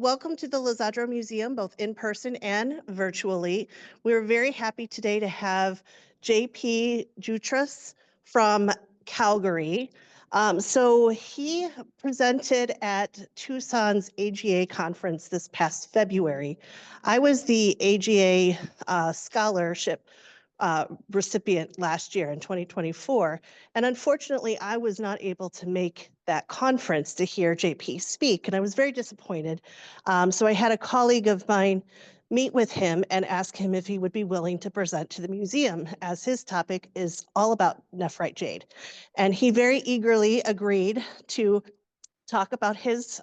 welcome to the Lazadro Museum, both in person and virtually. We're very happy today to have JP Jutras from Calgary. So he presented at Tucson's AGA conference this past February. I was the AGA scholarship recipient last year in 2024. And unfortunately, I was not able to make that conference to hear JP speak, and I was very disappointed. So I had a colleague of mine meet with him and ask him if he would be willing to present to the museum, as his topic is all about nephrite jade. And he very eagerly agreed to talk about his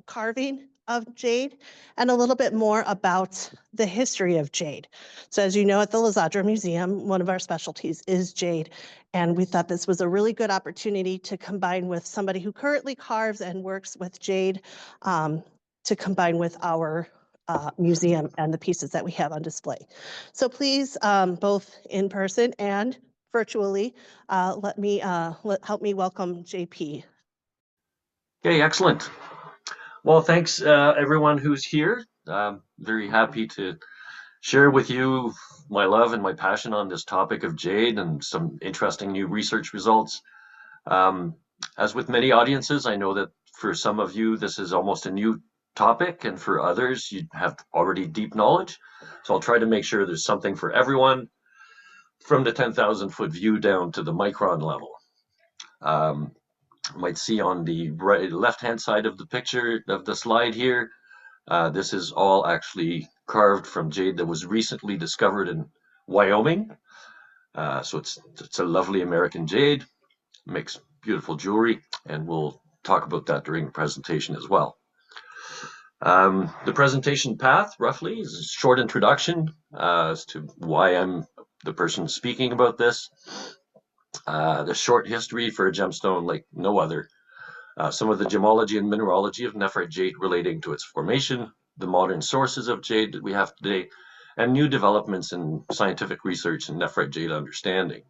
carving of jade and a little bit more about the history of jade. So as you know, at the Lazadro Museum, one of our specialties is jade. And we thought this was a really good opportunity to combine with somebody who currently carves and works with jade, to combine with our museum and the pieces that we have on display. So please, both in person and virtually, help me welcome JP. Okay, excellent. Well, thanks everyone who's here. Very happy to share with you my love and my passion on this topic of jade and some interesting new research results. Um, as with many audiences, I know that for some of you this is almost a new topic, and for others you have already deep knowledge. So I'll try to make sure there's something for everyone from the 10,000-foot view down to the micron level. You might see on the left-hand side of the picture of the slide here, this is all actually carved from jade that was recently discovered in Wyoming. So it's a lovely American jade, makes beautiful jewelry, and we'll talk about that during the presentation as well. The presentation path, roughly, is a short introduction as to why I'm the person speaking about this. The short history for a gemstone like no other. Some of the gemology and mineralogy of nephrite jade relating to its formation, the modern sources of jade that we have today, and new developments in scientific research and nephrite jade understanding.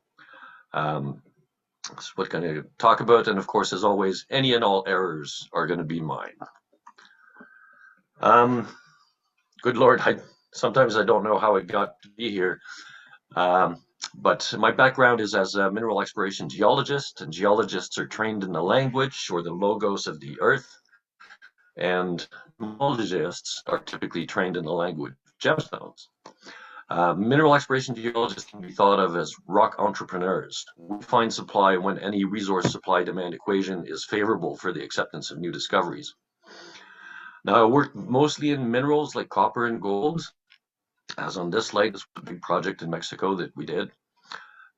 That's what I'm going to talk about, and of course, as always, any and all errors are going to be mine. Good Lord, sometimes I don't know how it got to be here. But my background is as a mineral exploration geologist, and geologists are trained in the language or the logos of the earth, and gemologists are typically trained in the language of gemstones. Mineral exploration geologists can be thought of as rock entrepreneurs. We find supply when any resource supply-demand equation is favorable for the acceptance of new discoveries. Now, I work mostly in minerals like copper and gold, as on this slide. This was a big project in Mexico that we did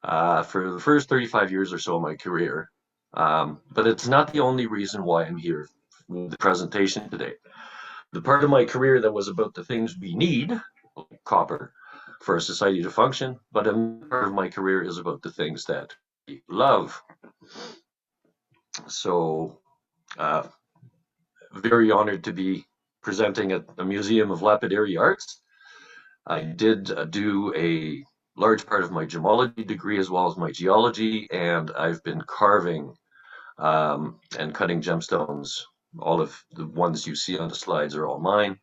for the first 35 years or so of my career. But it's not the only reason why I'm here for the presentation today. The part of my career that was about the things we need, like copper, for a society to function, but another part of my career is about the things that we love. So, very honored to be presenting at the Museum of Lapidary Arts. I did do a large part of my gemology degree as well as my geology, and I've been carving and cutting gemstones. All of the ones you see on the slides are all mine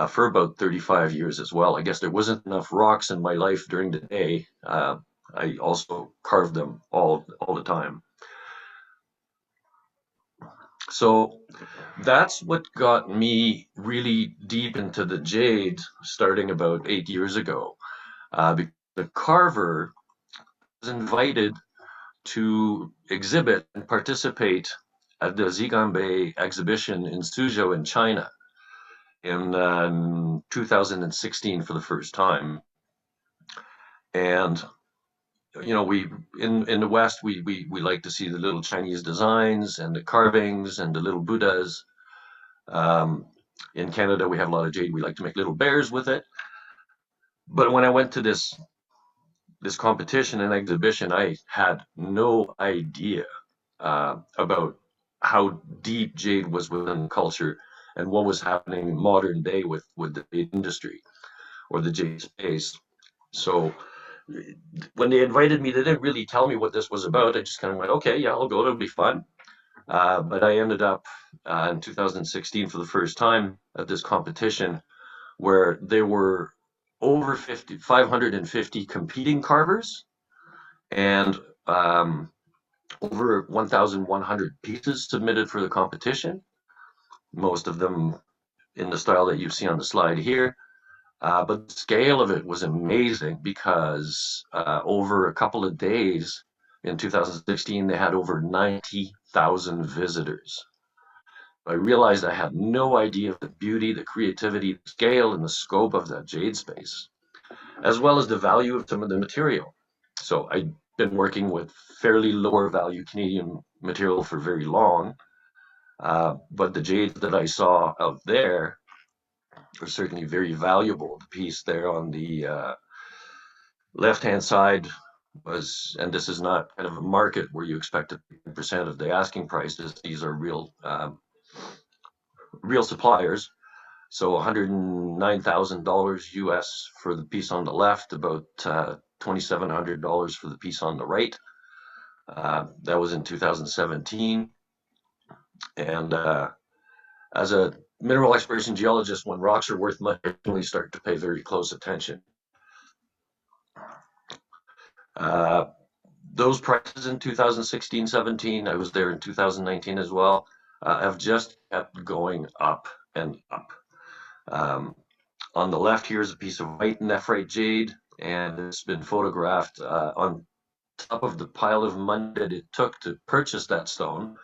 for about 35 years as well. I guess there wasn't enough rocks in my life during the day. I also carved them all the time. So that's what got me really deep into the jade starting about 8 years ago. The carver was invited to exhibit and participate at the Ziganbei exhibition in Suzhou in China in 2016 for the first time. And you know, we in the West we like to see the little Chinese designs and the carvings and the little Buddhas. In Canada, we have a lot of jade. We like to make little bears with it. But when I went to this competition and exhibition, I had no idea about how deep jade was within the culture and what was happening in modern day with the jade industry or the jade space. So when they invited me, they didn't really tell me what this was about. I just kind of went, okay, yeah, I'll go. It'll be fun. But I ended up in 2016 for the first time at this competition where there were over 550 competing carvers and over 1,100 pieces submitted for the competition, most of them in the style that you see on the slide here. But the scale of it was amazing because over a couple of days in 2016, they had over 90,000 visitors. I realized I had no idea of the beauty, the creativity, the scale, and the scope of that jade space, as well as the value of some of the material. So I'd been working with fairly lower value Canadian material for very long, but the jades that I saw out there are certainly very valuable. The piece there on the left-hand side was, and this is not kind of a market where you expect a percent of the asking prices. These are real suppliers. So $109,000 US for the piece on the left, about $2,700 for the piece on the right. That was in 2017. And as a mineral exploration geologist, when rocks are worth money, I really start to pay very close attention. Uh, those prices in 2016, 17, I was there in 2019 as well, have just kept going up and up. On the left here is a piece of white nephrite jade, and it's been photographed on top of the pile of money that it took to purchase that stone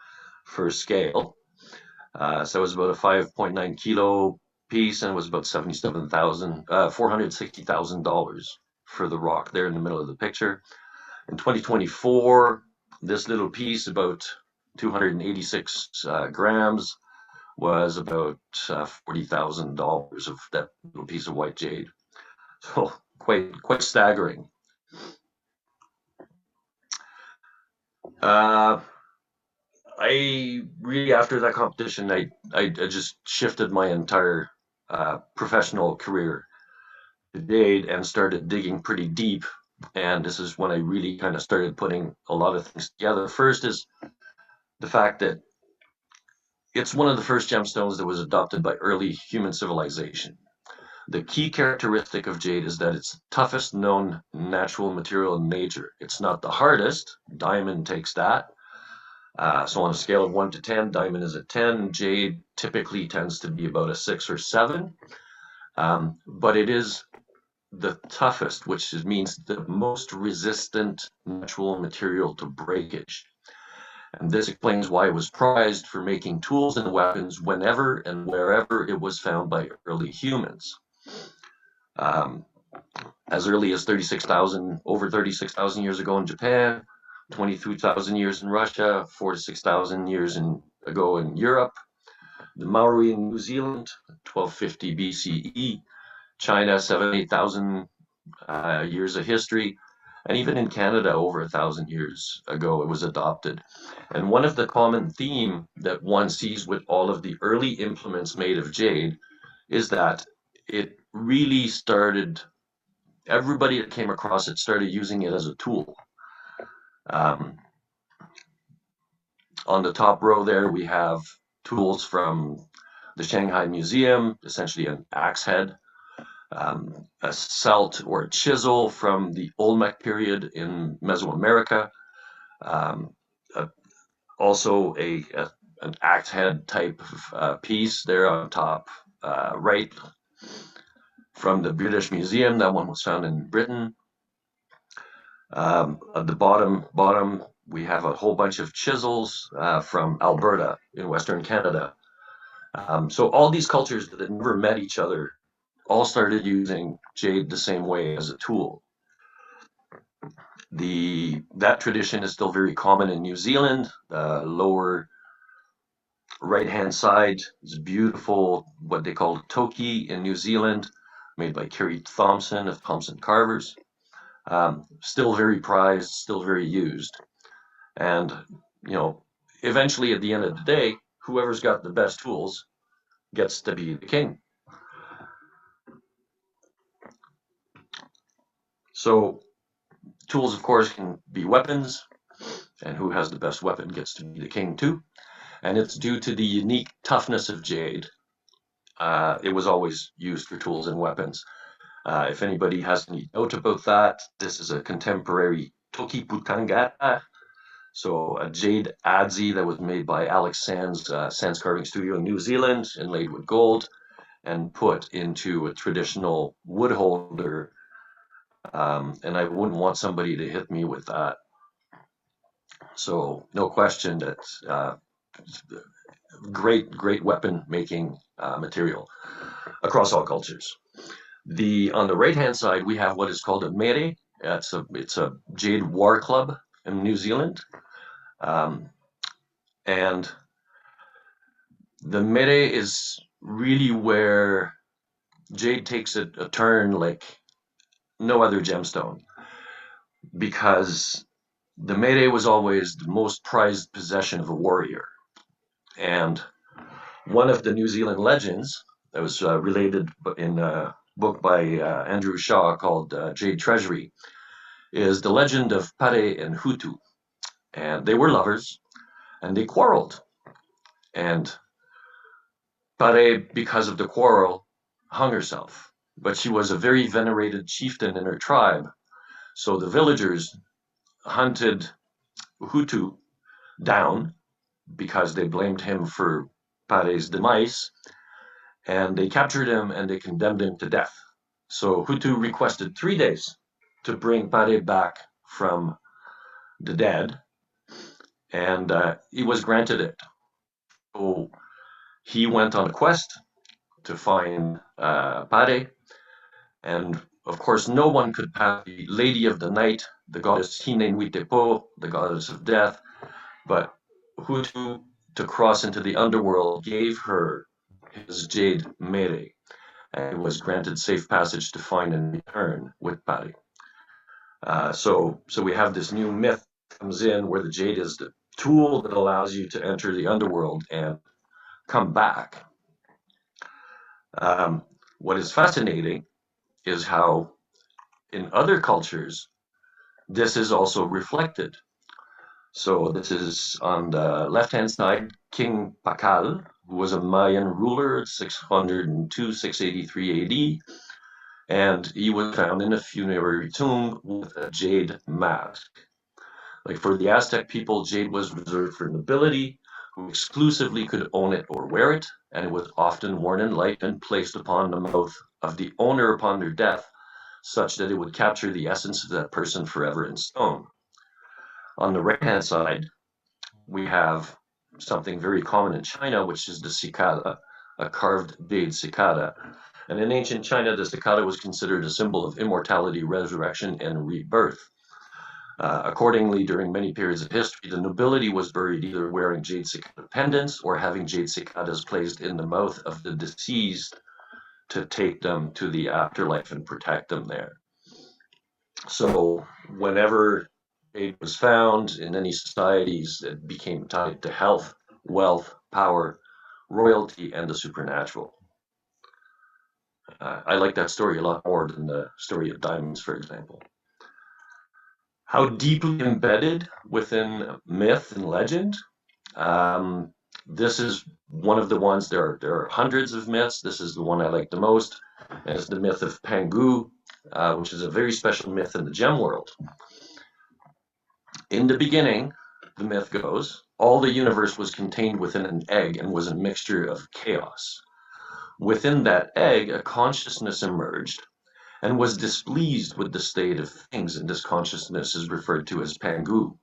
for scale. So it was about a 5.9 kilo piece, and it was about $460,000 for the rock there in the middle of the picture. In 2024, this little piece, about 286 grams, was about $40,000 of that little piece of white jade. So quite staggering. Uh, I really, after that competition, I just shifted my entire professional career to Jade and started digging pretty deep. And this is when I really kind of started putting a lot of things together. First is the fact that it's one of the first gemstones that was adopted by early human civilization. The key characteristic of jade is that it's the toughest known natural material in nature. It's not the hardest. Diamond takes that. So on a scale of 1 to 10, diamond is a 10. Jade typically tends to be about a 6 or 7. But it is the toughest, which means the most resistant natural material to breakage. And this explains why it was prized for making tools and weapons whenever and wherever it was found by early humans. As early as over 36,000 years ago in Japan, 22,000 years in Russia, 4 to 6,000 years ago in Europe, the Maori in New Zealand, 1250 BCE, China, 8,000 years of history, and even in Canada, over 1,000 years ago, it was adopted. And one of the common theme that one sees with all of the early implements made of jade is that it really started, everybody that came across it started using it as a tool. On the top row there, we have tools from the Shanghai Museum, essentially an axe head, a celt or a chisel from the Olmec period in Mesoamerica, um, also an axe head type of piece there on top right from the British Museum. That one was found in Britain. At the bottom, we have a whole bunch of chisels from Alberta in Western Canada. So all these cultures that had never met each other all started using jade the same way as a tool. That tradition is still very common in New Zealand. Lower right-hand side is beautiful, what they call toki in New Zealand, made by Kerry Thompson of Thompson Carvers. Still very prized, still very used. And, eventually at the end of the day, whoever's got the best tools gets to be the king. So tools, of course, can be weapons. and who has the best weapon gets to be the king too. And it's due to the unique toughness of jade. It was always used for tools and weapons. If anybody has any doubt about that, this is a contemporary Toki Putangata, so a jade adze that was made by Alex Sands, Sands Carving Studio in New Zealand, inlaid with gold, and put into a traditional wood holder. And I wouldn't want somebody to hit me with that. So no question that great weapon making material across all cultures. On the right hand side, we have what is called a mere. It's a jade war club in New Zealand, and the mere is really where jade takes a turn like no other gemstone, because the mere was always the most prized possession of a warrior. And one of the New Zealand legends that was related in a book by Andrew Shaw called Jade Treasury is the legend of Pare and Hutu. And they were lovers, and they quarreled. And Pare, because of the quarrel, hung herself. But she was a very venerated chieftain in her tribe. So the villagers hunted Hutu down because they blamed him for Pare's demise, and they captured him and they condemned him to death. So Hutu requested 3 days to bring Pare back from the dead, and he was granted it. So he went on a quest to find Pare, and of course no one could pass the Lady of the Night, the goddess Hinenwitepo, the goddess of death, but Hutu, to cross into the underworld, gave her his jade mere, and was granted safe passage to find and return with Pare. So we have this new myth comes in where the jade is the tool that allows you to enter the underworld and come back. What is fascinating is how in other cultures this is also reflected. So this is on the left-hand side, King Pakal, who was a Mayan ruler at 602, 683 AD, and he was found in a funerary tomb with a jade mask. Like for the Aztec people, jade was reserved for nobility, who exclusively could own it or wear it, and it was often worn in light and placed upon the mouth of the owner upon their death, such that it would capture the essence of that person forever in stone. On the right-hand side, we have something very common in China, which is the cicada, a carved jade cicada. And in ancient China, the cicada was considered a symbol of immortality, resurrection, and rebirth. Accordingly, during many periods of history, the nobility was buried either wearing jade cicada pendants or having jade cicadas placed in the mouth of the deceased to take them to the afterlife and protect them there. So whenever jade was found in any societies, it became tied to health, wealth, power, royalty, and the supernatural. I like that story a lot more than the story of diamonds, for example. How deeply embedded within myth and legend? This is one of the ones, there are hundreds of myths. This is the one I like the most. And it's the myth of Pangu, which is a very special myth in the gem world. In the beginning, the myth goes, all the universe was contained within an egg and was a mixture of chaos. Within that egg, a consciousness emerged and was displeased with the state of things, and this consciousness is referred to as Pangu.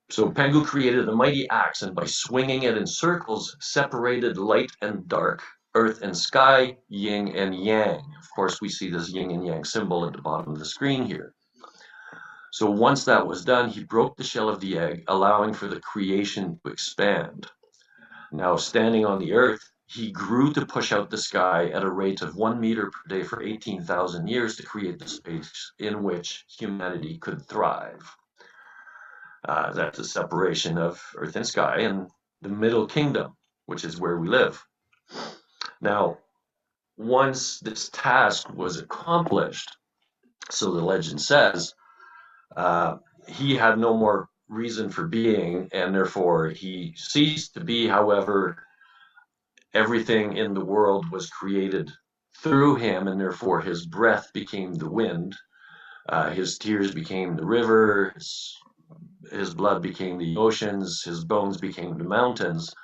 So Pangu created a mighty axe, and by swinging it in circles, separated light and dark, earth and sky, yin and yang. Of course, we see this yin and yang symbol at the bottom of the screen here. So once that was done, he broke the shell of the egg, allowing for the creation to expand. Now, standing on the earth, he grew to push out the sky at a rate of 1 meter per day for 18,000 years to create the space in which humanity could thrive. That's a separation of earth and sky and the middle kingdom, which is where we live. Now, once this task was accomplished, so the legend says, he had no more reason for being, and therefore he ceased to be. However, everything in the world was created through him, and therefore his breath became the wind, his tears became the river, his blood became the oceans, his bones became the mountains.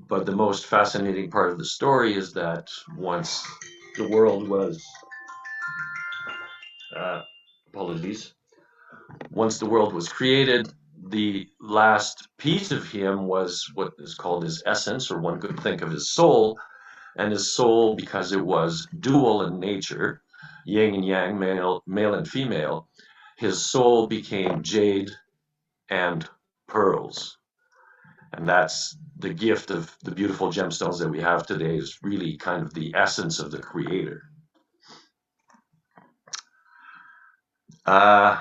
But the most fascinating part of the story is that once the world was, uh, apologies, once the world was created, the last piece of him was what is called his essence, or one could think of his soul. And his soul, because it was dual in nature, yin and yang, male and female, his soul became jade and pearls. And that's the gift of the beautiful gemstones that we have today, is really kind of the essence of the creator. Uh,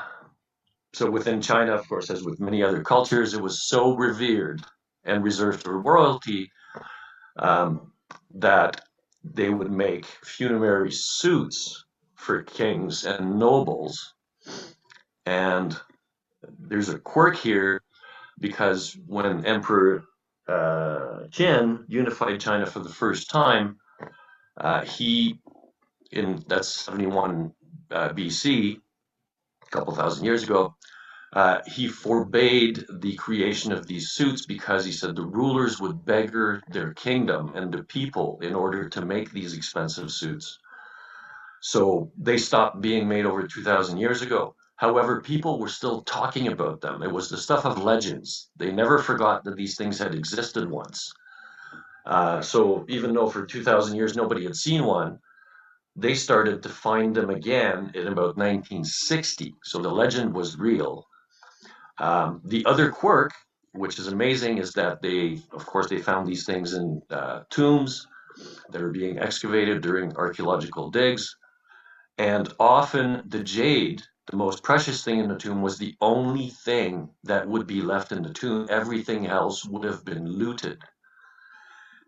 so within China, of course, as with many other cultures, it was so revered and reserved for royalty, that they would make funerary suits for kings and nobles. And there's a quirk here, because when Emperor Qin unified China for the first time, he, in that's 71 BC, a couple thousand years ago, he forbade the creation of these suits because he said the rulers would beggar their kingdom and the people in order to make these expensive suits. So they stopped being made over 2,000 years ago. However, people were still talking about them. It was the stuff of legends. They never forgot that these things had existed once. So even though for 2,000 years nobody had seen one, they started to find them again in about 1960. So the legend was real. The other quirk, which is amazing, is that they, of course, they found these things in tombs that are being excavated during archaeological digs. And often the jade, the most precious thing in the tomb, was the only thing that would be left in the tomb. Everything else would have been looted.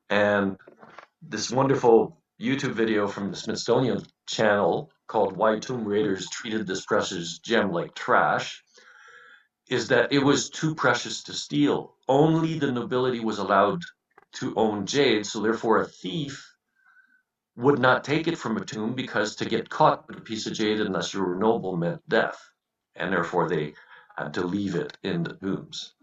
And this wonderful YouTube video from the Smithsonian channel called Why Tomb Raiders Treated This Precious Gem Like Trash is that it was too precious to steal. Only the nobility was allowed to own jade, so therefore a thief would not take it from a tomb, because to get caught with a piece of jade unless you were noble meant death, and therefore they had to leave it in the tombs.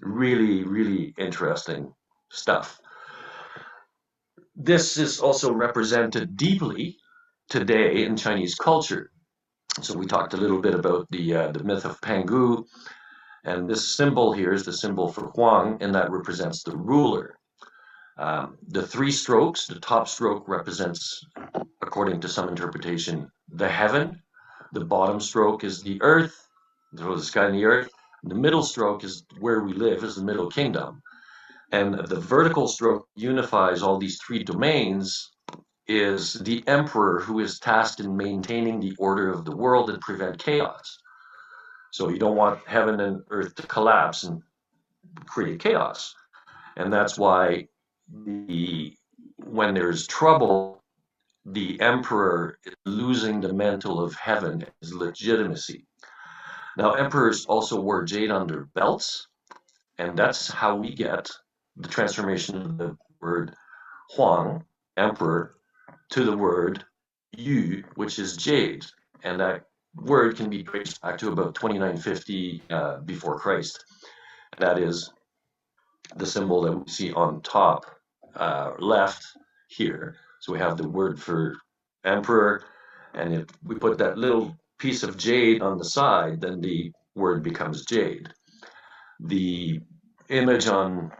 Really, really interesting stuff. This is also represented deeply today in Chinese culture. So we talked a little bit about the myth of Pangu, and this symbol here is the symbol for Huang, and that represents the ruler. The three strokes, the top stroke represents, according to some interpretation, the heaven. The bottom stroke is the earth, the sky and the earth. The middle stroke is where we live, is the middle kingdom. And the vertical stroke unifies all these three domains, is the emperor, who is tasked in maintaining the order of the world and prevent chaos. So you don't want heaven and earth to collapse and create chaos. And that's why when there's trouble, the emperor is losing the mantle of heaven, his legitimacy. Now, emperors also wore jade on their belts, and that's how we get the transformation of the word Huang, emperor, to the word Yu, which is jade. And that word can be traced back to about 2950 before Christ. That is the symbol that we see on top left here. So we have the word for emperor, and if we put that little piece of jade on the side, then the word becomes jade. The image on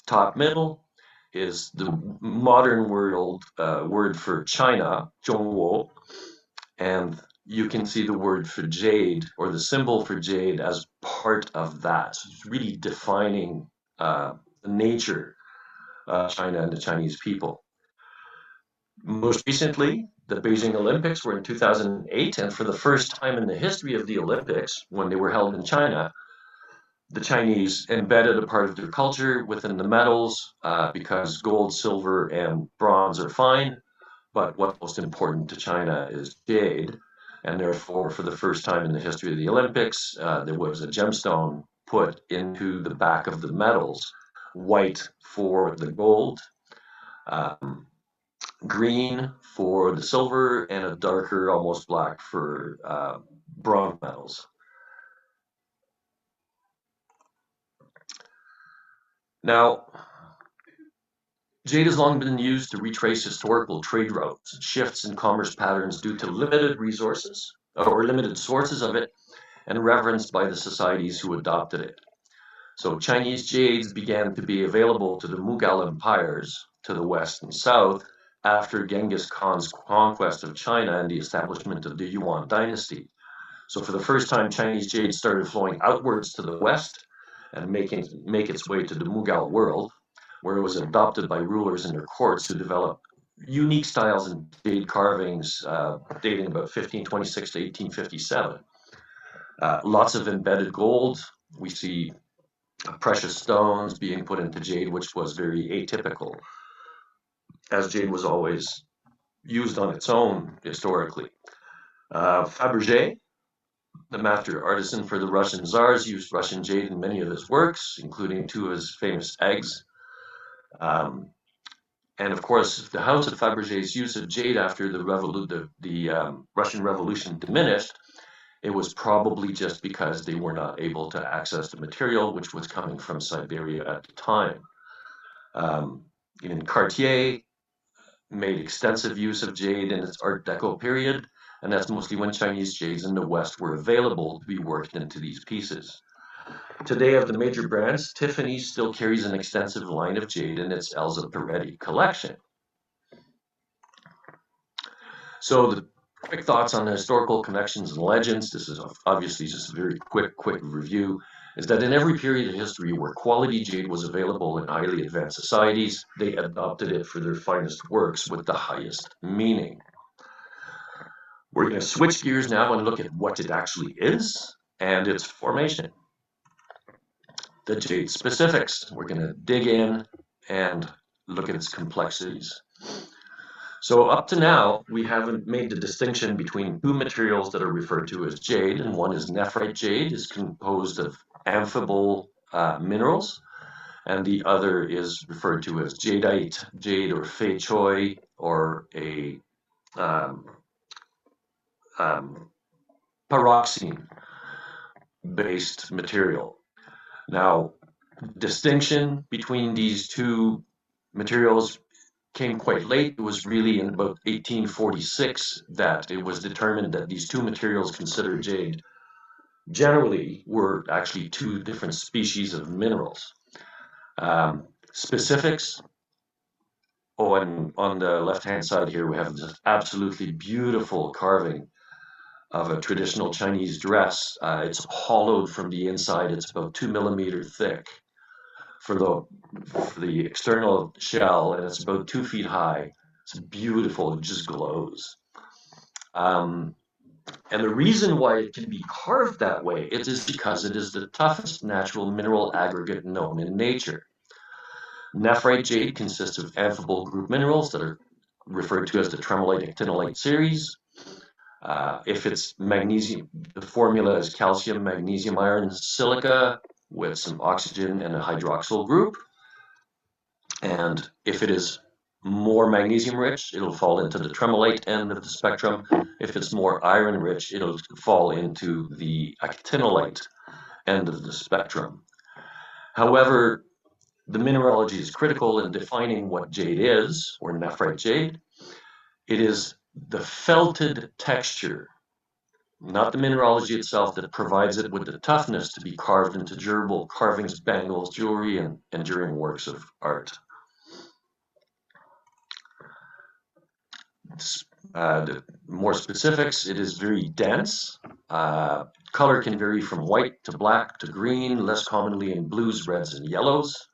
top middle is the modern word for China, Zhongguo, and you can see the word for jade, or the symbol for jade, as part of that. So it's really defining the nature of China and the Chinese people. Most recently, the Beijing Olympics were in 2008, and for the first time in the history of the Olympics, when they were held in China, the Chinese embedded a part of their culture within the medals, because gold, silver, and bronze are fine, but what's most important to China is jade. And therefore, for the first time in the history of the Olympics, there was a gemstone put into the back of the medals, white for the gold, um, green for the silver, and a darker, almost black for bronze medals. Now, jade has long been used to retrace historical trade routes and shifts in commerce patterns due to limited resources or limited sources of it, and reverenced by the societies who adopted it. So Chinese jades began to be available to the Mughal empires to the west and south after Genghis Khan's conquest of China and the establishment of the Yuan dynasty. So for the first time, Chinese jade started flowing outwards to the west and make its way to the Mughal world, where it was adopted by rulers in their courts who developed unique styles in jade carvings dating about 1526 to 1857. Lots of embedded gold. We see precious stones being put into jade, which was very atypical, as jade was always used on its own historically. Fabergé, the master artisan for the Russian czars, used Russian jade in many of his works, including two of his famous eggs. And of course, the House of Fabergé's use of jade after the Russian Revolution diminished. It was probably just because they were not able to access the material, which was coming from Siberia at the time. Even Cartier made extensive use of jade in its Art Deco period, and that's mostly when Chinese jades in the West were available to be worked into these pieces. Today, of the major brands, Tiffany still carries an extensive line of jade in its Elsa Peretti collection. So the quick thoughts on the historical connections and legends. This is obviously just a very quick review. Is that in every period of history where quality jade was available in highly advanced societies, they adopted it for their finest works with the highest meaning. We're going to switch gears now and look at what it actually is and its formation. The jade specifics. We're going to dig in and look at its complexities. So up to now, we haven't made the distinction between two materials that are referred to as jade, and one is nephrite jade, is composed of amphibole minerals, and the other is referred to as jadeite, jade or fei choi, or a pyroxene-based material. Now, distinction between these two materials came quite late. It was really in about 1846 that it was determined that these two materials considered jade generally were actually two different species of minerals. Specifics. Oh, and on the left-hand side here, we have this absolutely beautiful carving of a traditional Chinese dress. It's hollowed from the inside. It's about 2 millimeters thick for the external shell, and it's about 2 feet high. It's beautiful. It just glows. And the reason why it can be carved that way is because it is the toughest natural mineral aggregate known in nature. Nephrite jade consists of amphibole group minerals that are referred to as the tremolite-actinolite series. If it's magnesium, the formula is calcium, magnesium, iron, silica with some oxygen and a hydroxyl group. And if it is more magnesium rich, it'll fall into the tremolite end of the spectrum. If it's more iron rich, it'll fall into the actinolite end of the spectrum. However, the mineralogy is critical in defining what jade is, or nephrite jade. It is the felted texture, not the mineralogy itself, that provides it with the toughness to be carved into durable carvings, bangles, jewelry, and enduring works of art. The more specifics, it is very dense. Color can vary from white to black to green, less commonly in blues, reds, and yellows.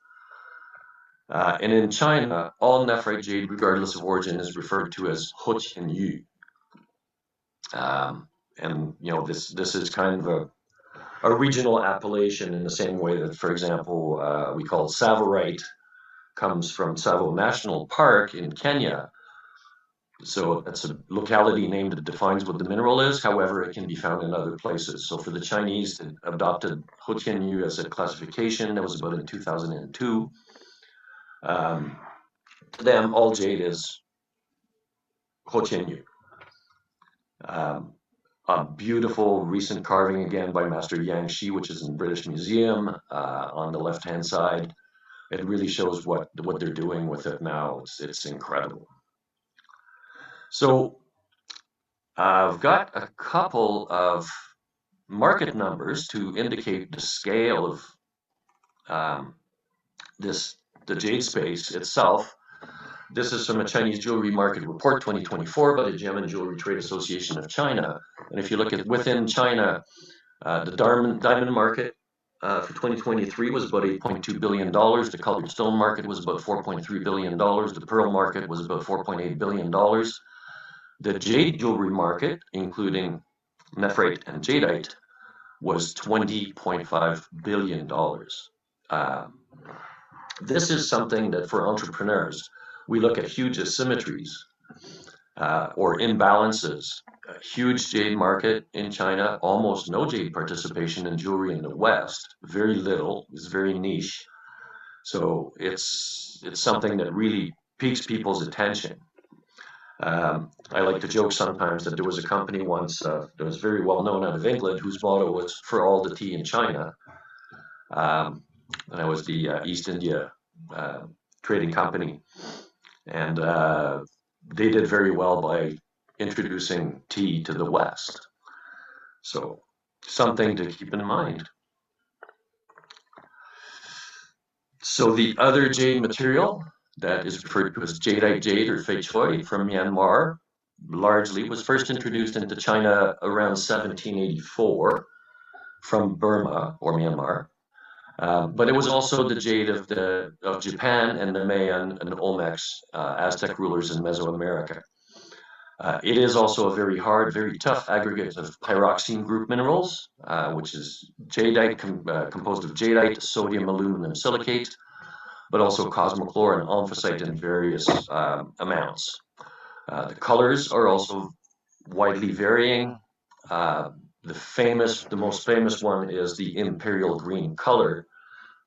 And in China, all nephrite jade, regardless of origin, is referred to as Hoqianyu. And you know, this is kind of a regional appellation in the same way that, for example, we call Savorite comes from Tsavo National Park in Kenya. So that's a locality name that defines what the mineral is. However, it can be found in other places. So for the Chinese, they adopted Hotianyu as a classification. That was about in 2002. To them, all jade is Hotianyu. A beautiful recent carving again by Master Yang Shi, which is in the British Museum on the left-hand side. It really shows what they're doing with it now. It's incredible. So I've got a couple of market numbers to indicate the scale of um, the jade space itself. This is from a Chinese Jewelry Market Report 2024 by the Gem and Jewelry Trade Association of China. And if you look at within China, the diamond market for 2023 was about $8.2 billion. The colored stone market was about $4.3 billion. The pearl market was about $4.8 billion. The jade jewelry market, including nephrite and jadeite, was $20.5 billion. This is something that for entrepreneurs, we look at huge asymmetries or imbalances. A huge jade market in China, almost no jade participation in jewelry in the West, very little, it's very niche. So it's something that really piques people's attention. I like to joke sometimes that there was a company once that was very well known out of England whose motto was "for all the tea in China," and that was the East India trading company, and they did very well by introducing tea to the West. So something to keep in mind. So the other jade material that is referred to as jadeite jade or fei choi from Myanmar largely was first introduced into China around 1784 from Burma or Myanmar. But it was also the jade of Japan and the Mayan and Olmecs, Aztec rulers in Mesoamerica. It is also a very hard, very tough aggregate of pyroxene group minerals, which is jadeite composed of jadeite, sodium aluminum silicate, but also cosmochlor and amphicite in various amounts. The colors are also widely varying. The most famous one is the imperial green color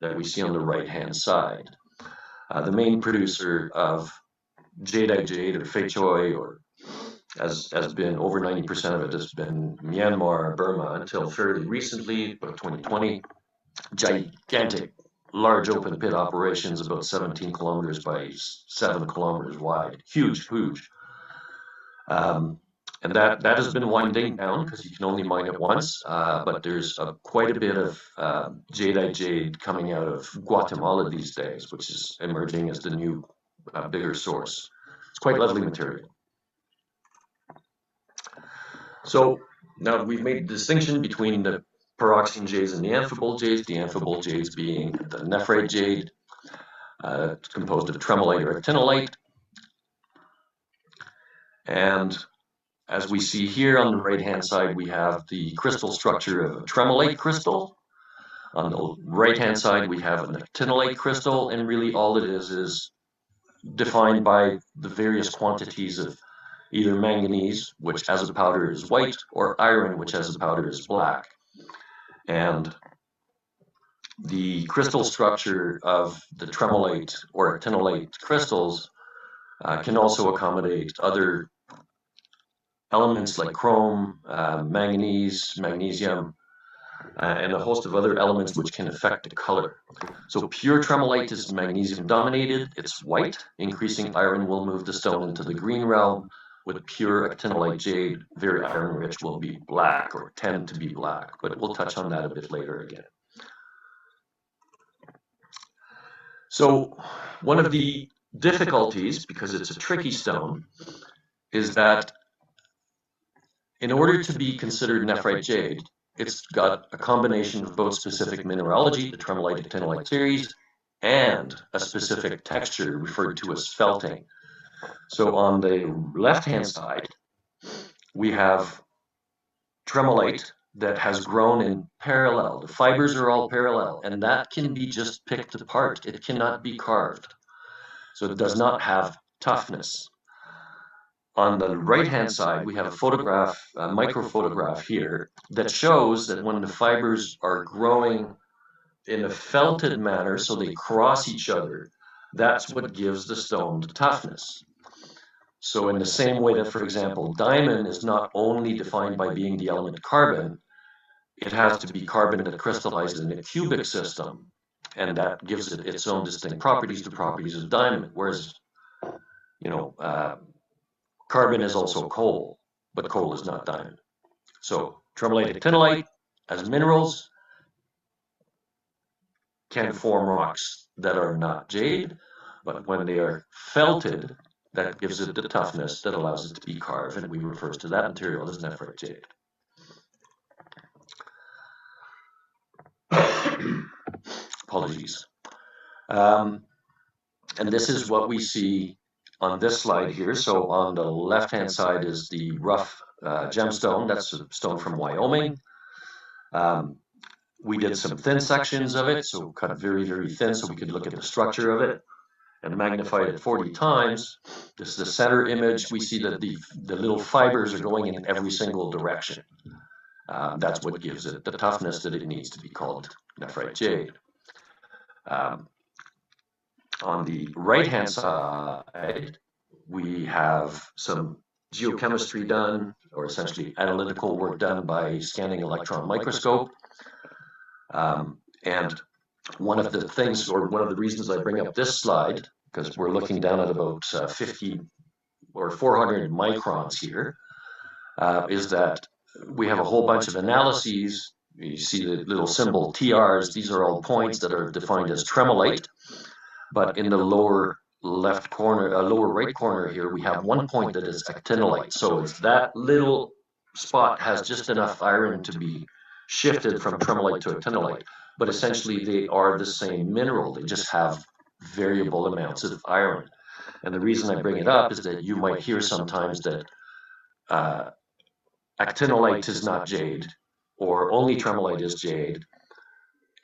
that we see on the right-hand side. The main producer of jadeite jade or fei choi, or has been over 90% of it has been Myanmar, Burma, until fairly recently, about 2020. Gigantic, large open pit operations, about 17 kilometers by 7 kilometers wide. Huge, huge. And that has been winding down because you can only mine it once, but there's quite a bit of jadeite jade coming out of Guatemala these days, which is emerging as the new bigger source. It's quite lovely material. So now we've made the distinction between the pyroxene jades and the amphibole jades being the nephrite jade, composed of tremolite or actinolite. And as we see here on the right-hand side, we have the crystal structure of a tremolite crystal. On the right-hand side, we have an actinolite crystal, and really all it is defined by the various quantities of either manganese, which as a powder is white, or iron, which as a powder is black. And the crystal structure of the tremolite or actinolite crystals can also accommodate other elements like chrome, manganese, magnesium, and a host of other elements which can affect the color. So pure tremolite is magnesium dominated, it's white. Increasing iron will move the stone into the green realm. With pure actinolite jade, very iron rich, will be black or tend to be black, but we'll touch on that a bit later again. So one of the difficulties, because it's a tricky stone, is that in order to be considered nephrite jade, it's got a combination of both specific mineralogy, the tremolite actinolite series, and a specific texture referred to as felting. So on the left-hand side, we have tremolite that has grown in parallel. The fibers are all parallel, and that can be just picked apart. It cannot be carved. So it does not have toughness. On the right-hand side, we have a photograph, a micro photograph here, that shows that when the fibers are growing in a felted manner, so they cross each other, that's what gives the stone the toughness. So in the same way that, for example, diamond is not only defined by being the element carbon, it has to be carbon that crystallizes in a cubic system, and that gives it its own distinct properties, the properties of diamond. Whereas, you know, carbon is also coal, but coal is not diamond. So tremolite, actinolite, as minerals, can form rocks that are not jade, but when they are felted, that gives it the toughness that allows it to be carved, and we refer to that material as nephrite jade. Apologies. And this is what we see on this slide here. So on the left-hand side is the rough gemstone. That's a stone from Wyoming. We did some thin sections of it, so cut very, very thin so we could look at the structure of it and magnified it 40 times. This is the center image. We see that the little fibers are going in every single direction. That's what gives it the toughness that it needs to be called nephrite jade. On the right-hand side, we have some geochemistry done, or essentially analytical work done by scanning electron microscope. And one of the things, or one of the reasons I bring up this slide, because we're looking down at about 50 or 400 microns here, is that we have a whole bunch of analyses. You see the little symbol TRs. These are all points that are defined as tremolite. But in the lower left corner, lower right corner here, we have one point that is actinolite. So it's that little spot has just enough iron to be shifted from tremolite to actinolite. But essentially, they are the same mineral. They just have variable amounts of iron. And the reason I bring it up is that you might hear sometimes that actinolite is not jade, or only tremolite is jade,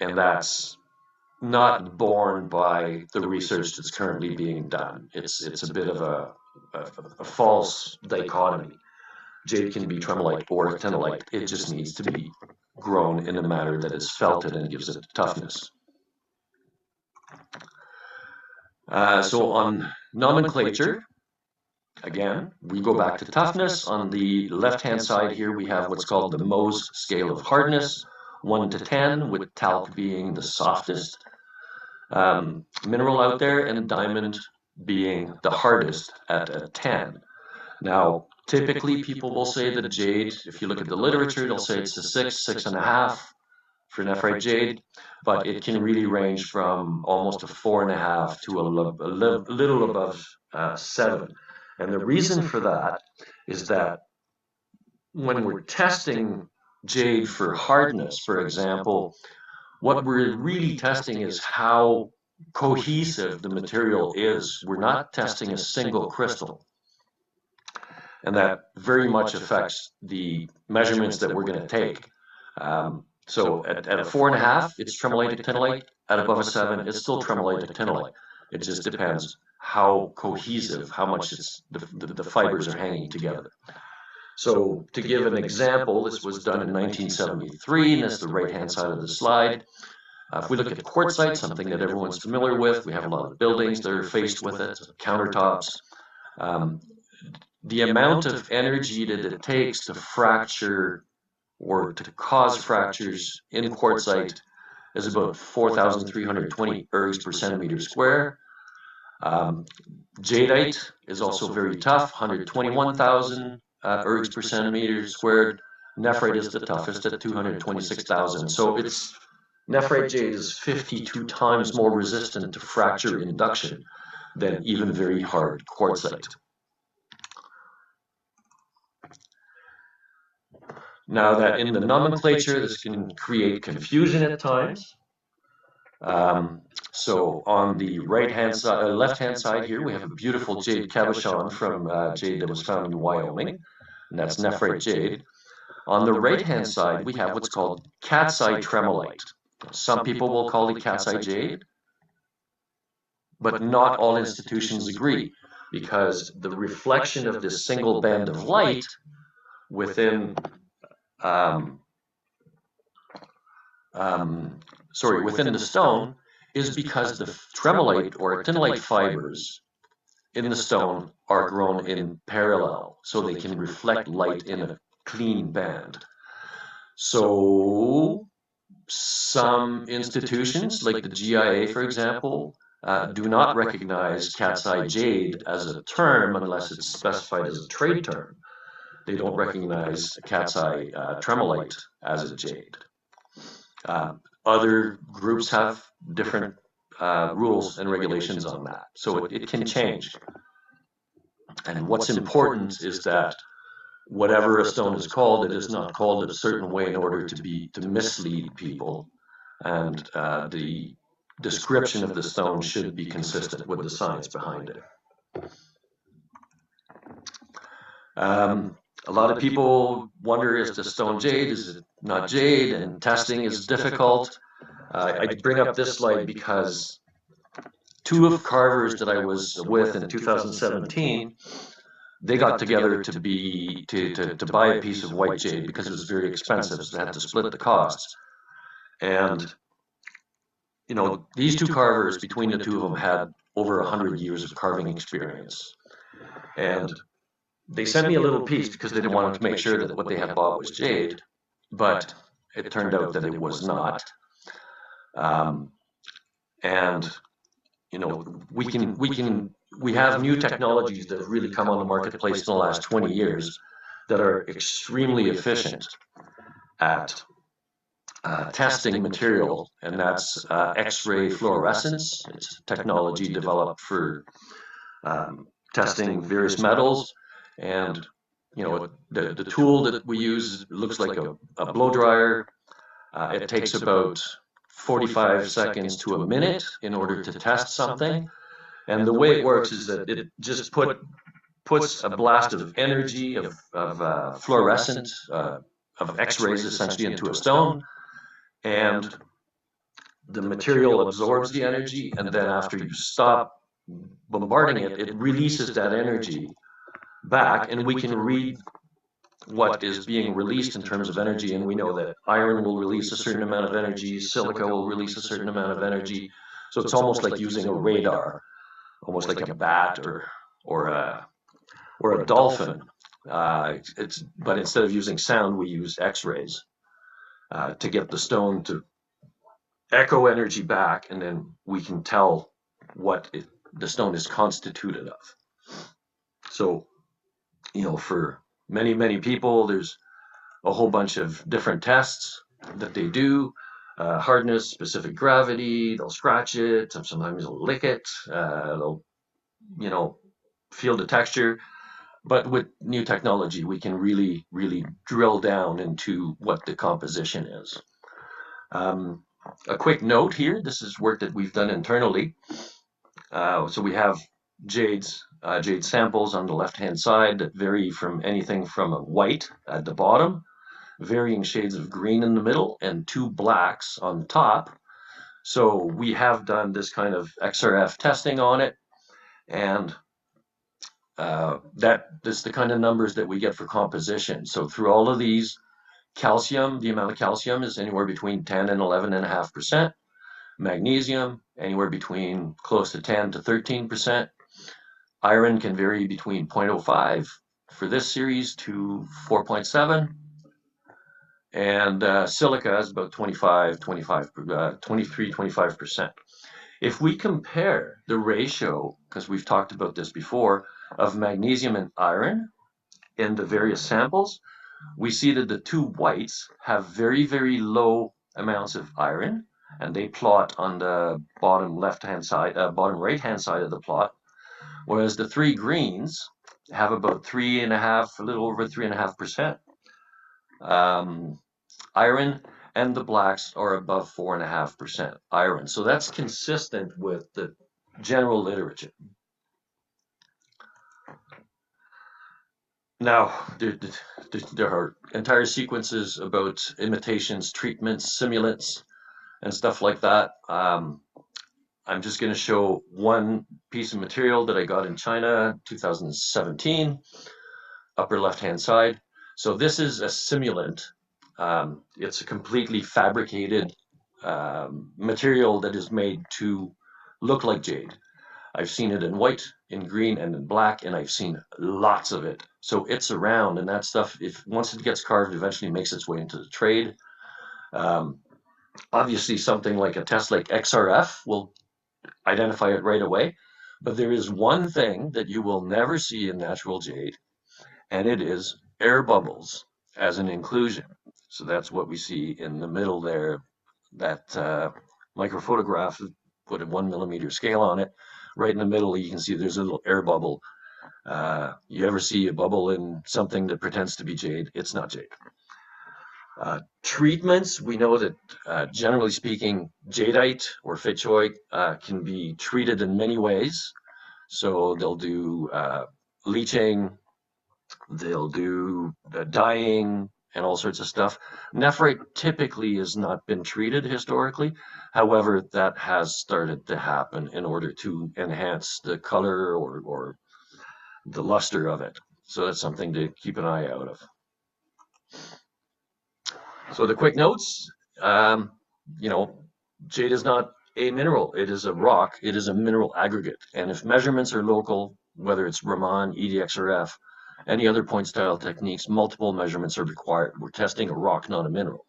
and that's not borne by the research that's currently being done. It's a bit of a false dichotomy. Jade can be tremolite or actinolite. It just needs to be grown in a manner that is felted and gives it toughness. So on nomenclature, again, we go back to toughness. On the left-hand side here, we have what's called the Mohs scale of hardness, 1 to 10, with talc being the softest mineral out there, and diamond being the hardest at a 10. Now, typically people will say that jade, if you look at the literature, they'll say it's a 6, 6.5 for nephrite jade, but it can really range from almost a 4.5 to a little above 7. And the reason for that is that when we're testing jade for hardness, for example, what we're really testing is how cohesive the material is. We're not testing a single crystal. And that very much affects the measurements that we're going to take. So at a 4.5, it's tremolite actinolite. At above a 7, it's still tremolite actinolite. It just depends how cohesive, how much the fibers are hanging together. So to give an example, this was done in 1973, and that's the right-hand side of the slide. If we look at quartzite, something that everyone's familiar with, we have a lot of buildings that are faced with it, countertops. The amount of energy that it takes to fracture or to cause fractures in quartzite is about 4,320 ergs per centimeter square. Jadeite is also very tough, 121,000 ergs per centimeter squared. Nephrite is the toughest at 226,000. So nephrite jade is 52 times more resistant to fracture induction than even very hard quartzite. Now that in the nomenclature, this can create confusion at times. So on the right-hand side, left-hand side here, we have a beautiful jade cabochon from jade that was found in Wyoming, and that's nephrite jade. On the right-hand side, we have what's called cat's eye tremolite. Some people will call it cat's eye jade, but not all institutions agree. because the reflection of this single band of light within um, within the stone is because the tremolite or actinolite fibers in the stone are grown in parallel, so they can reflect light in a clean band. So some institutions, like the GIA, for example, do not recognize cat's eye jade as a term unless it's specified as a trade term. They don't recognize cat's eye tremolite as a jade. Other groups have different rules and regulations on that, so it can change. And what's important is that whatever a stone is called, it is not called in a certain way in order to mislead people. And the description of the stone should be consistent with the science behind it. A lot of people wonder, is the stone jade, is it not jade, and testing is difficult. I bring up this slide because two of carvers that I was with in 2017, they got together to buy a piece of white jade because it was very expensive, so they had to split the costs. And you know, these two carvers, between the two of them, had over 100 years of carving experience. And they sent me a little piece because they wanted to make sure that what they had bought was jade, but it turned out that it was not. And you know, we have new technologies that have really come on the marketplace in the last 20 years that are extremely efficient at testing material, and that's X-ray fluorescence. It's technology developed for testing various metals, and you know, the tool that we use looks like a blow dryer. It takes about 45 seconds to a minute in order to test something, and the way it works is that it just puts a blast of energy of fluorescent of X-rays essentially into a stone, and the material absorbs the energy, and then after you stop bombarding it, it releases that energy back, and we can read what is being released in terms of energy. And we know that iron will release a certain amount of energy, silica will release a certain amount of energy. So it's almost like using a radar, almost like a bat or a dolphin. But instead of using sound, we use X-rays to get the stone to echo energy back, and then we can tell what the stone is constituted of. So, you know, for many people, there's a whole bunch of different tests that they do. Hardness, specific gravity, they'll scratch it, sometimes they'll lick it, they'll, you know, feel the texture. But with new technology, we can really drill down into what the composition is. A quick note here, this is work that we've done internally. So we have jade samples on the left-hand side that vary from anything from a white at the bottom, varying shades of green in the middle, and two blacks on the top. So we have done this kind of XRF testing on it, and that is the kind of numbers that we get for composition. So through all of these, calcium, the amount of calcium is anywhere between 10 and 11.5%. Magnesium, anywhere between close to 10 to 13%. Iron can vary between 0.05 for this series to 4.7. And silica is about 23-25%. If we compare the ratio, because we've talked about this before, of magnesium and iron in the various samples, we see that the two whites have very low amounts of iron, and they plot on the bottom left-hand side, bottom right-hand side of the plot, whereas the three greens have about 3.5, a little over 3.5% iron, and the blacks are above 4.5% iron. So that's consistent with the general literature. Now, there are entire sequences about imitations, treatments, simulants, and stuff like that. I'm just going to show one piece of material that I got in China, 2017, upper left-hand side. So this is a simulant. It's a completely fabricated material that is made to look like jade. I've seen it in white, in green, and in black, and I've seen lots of it. So it's around, and that stuff, if once it gets carved, eventually makes its way into the trade. Um, Obviously, something like a test like XRF will identify it right away. But there is one thing that you will never see in natural jade, and it is air bubbles as an inclusion. So that's what we see in the middle there. That microphotograph, put a 1 millimeter scale on it. Right in the middle, you can see there's a little air bubble. You ever see a bubble in something that pretends to be jade? It's not jade. Treatments, we know that generally speaking, jadeite or phytoid can be treated in many ways. So they'll do leaching, they'll do dyeing, and all sorts of stuff. Nephrite typically has not been treated historically. However, that has started to happen in order to enhance the color or the luster of it. So that's something to keep an eye out of. So the quick notes, um, you know, jade is not a mineral. It is a rock. It is a mineral aggregate. And if measurements are local, whether it's Raman, EDX, or F, any other point style techniques, multiple measurements are required. We're testing a rock, not a mineral.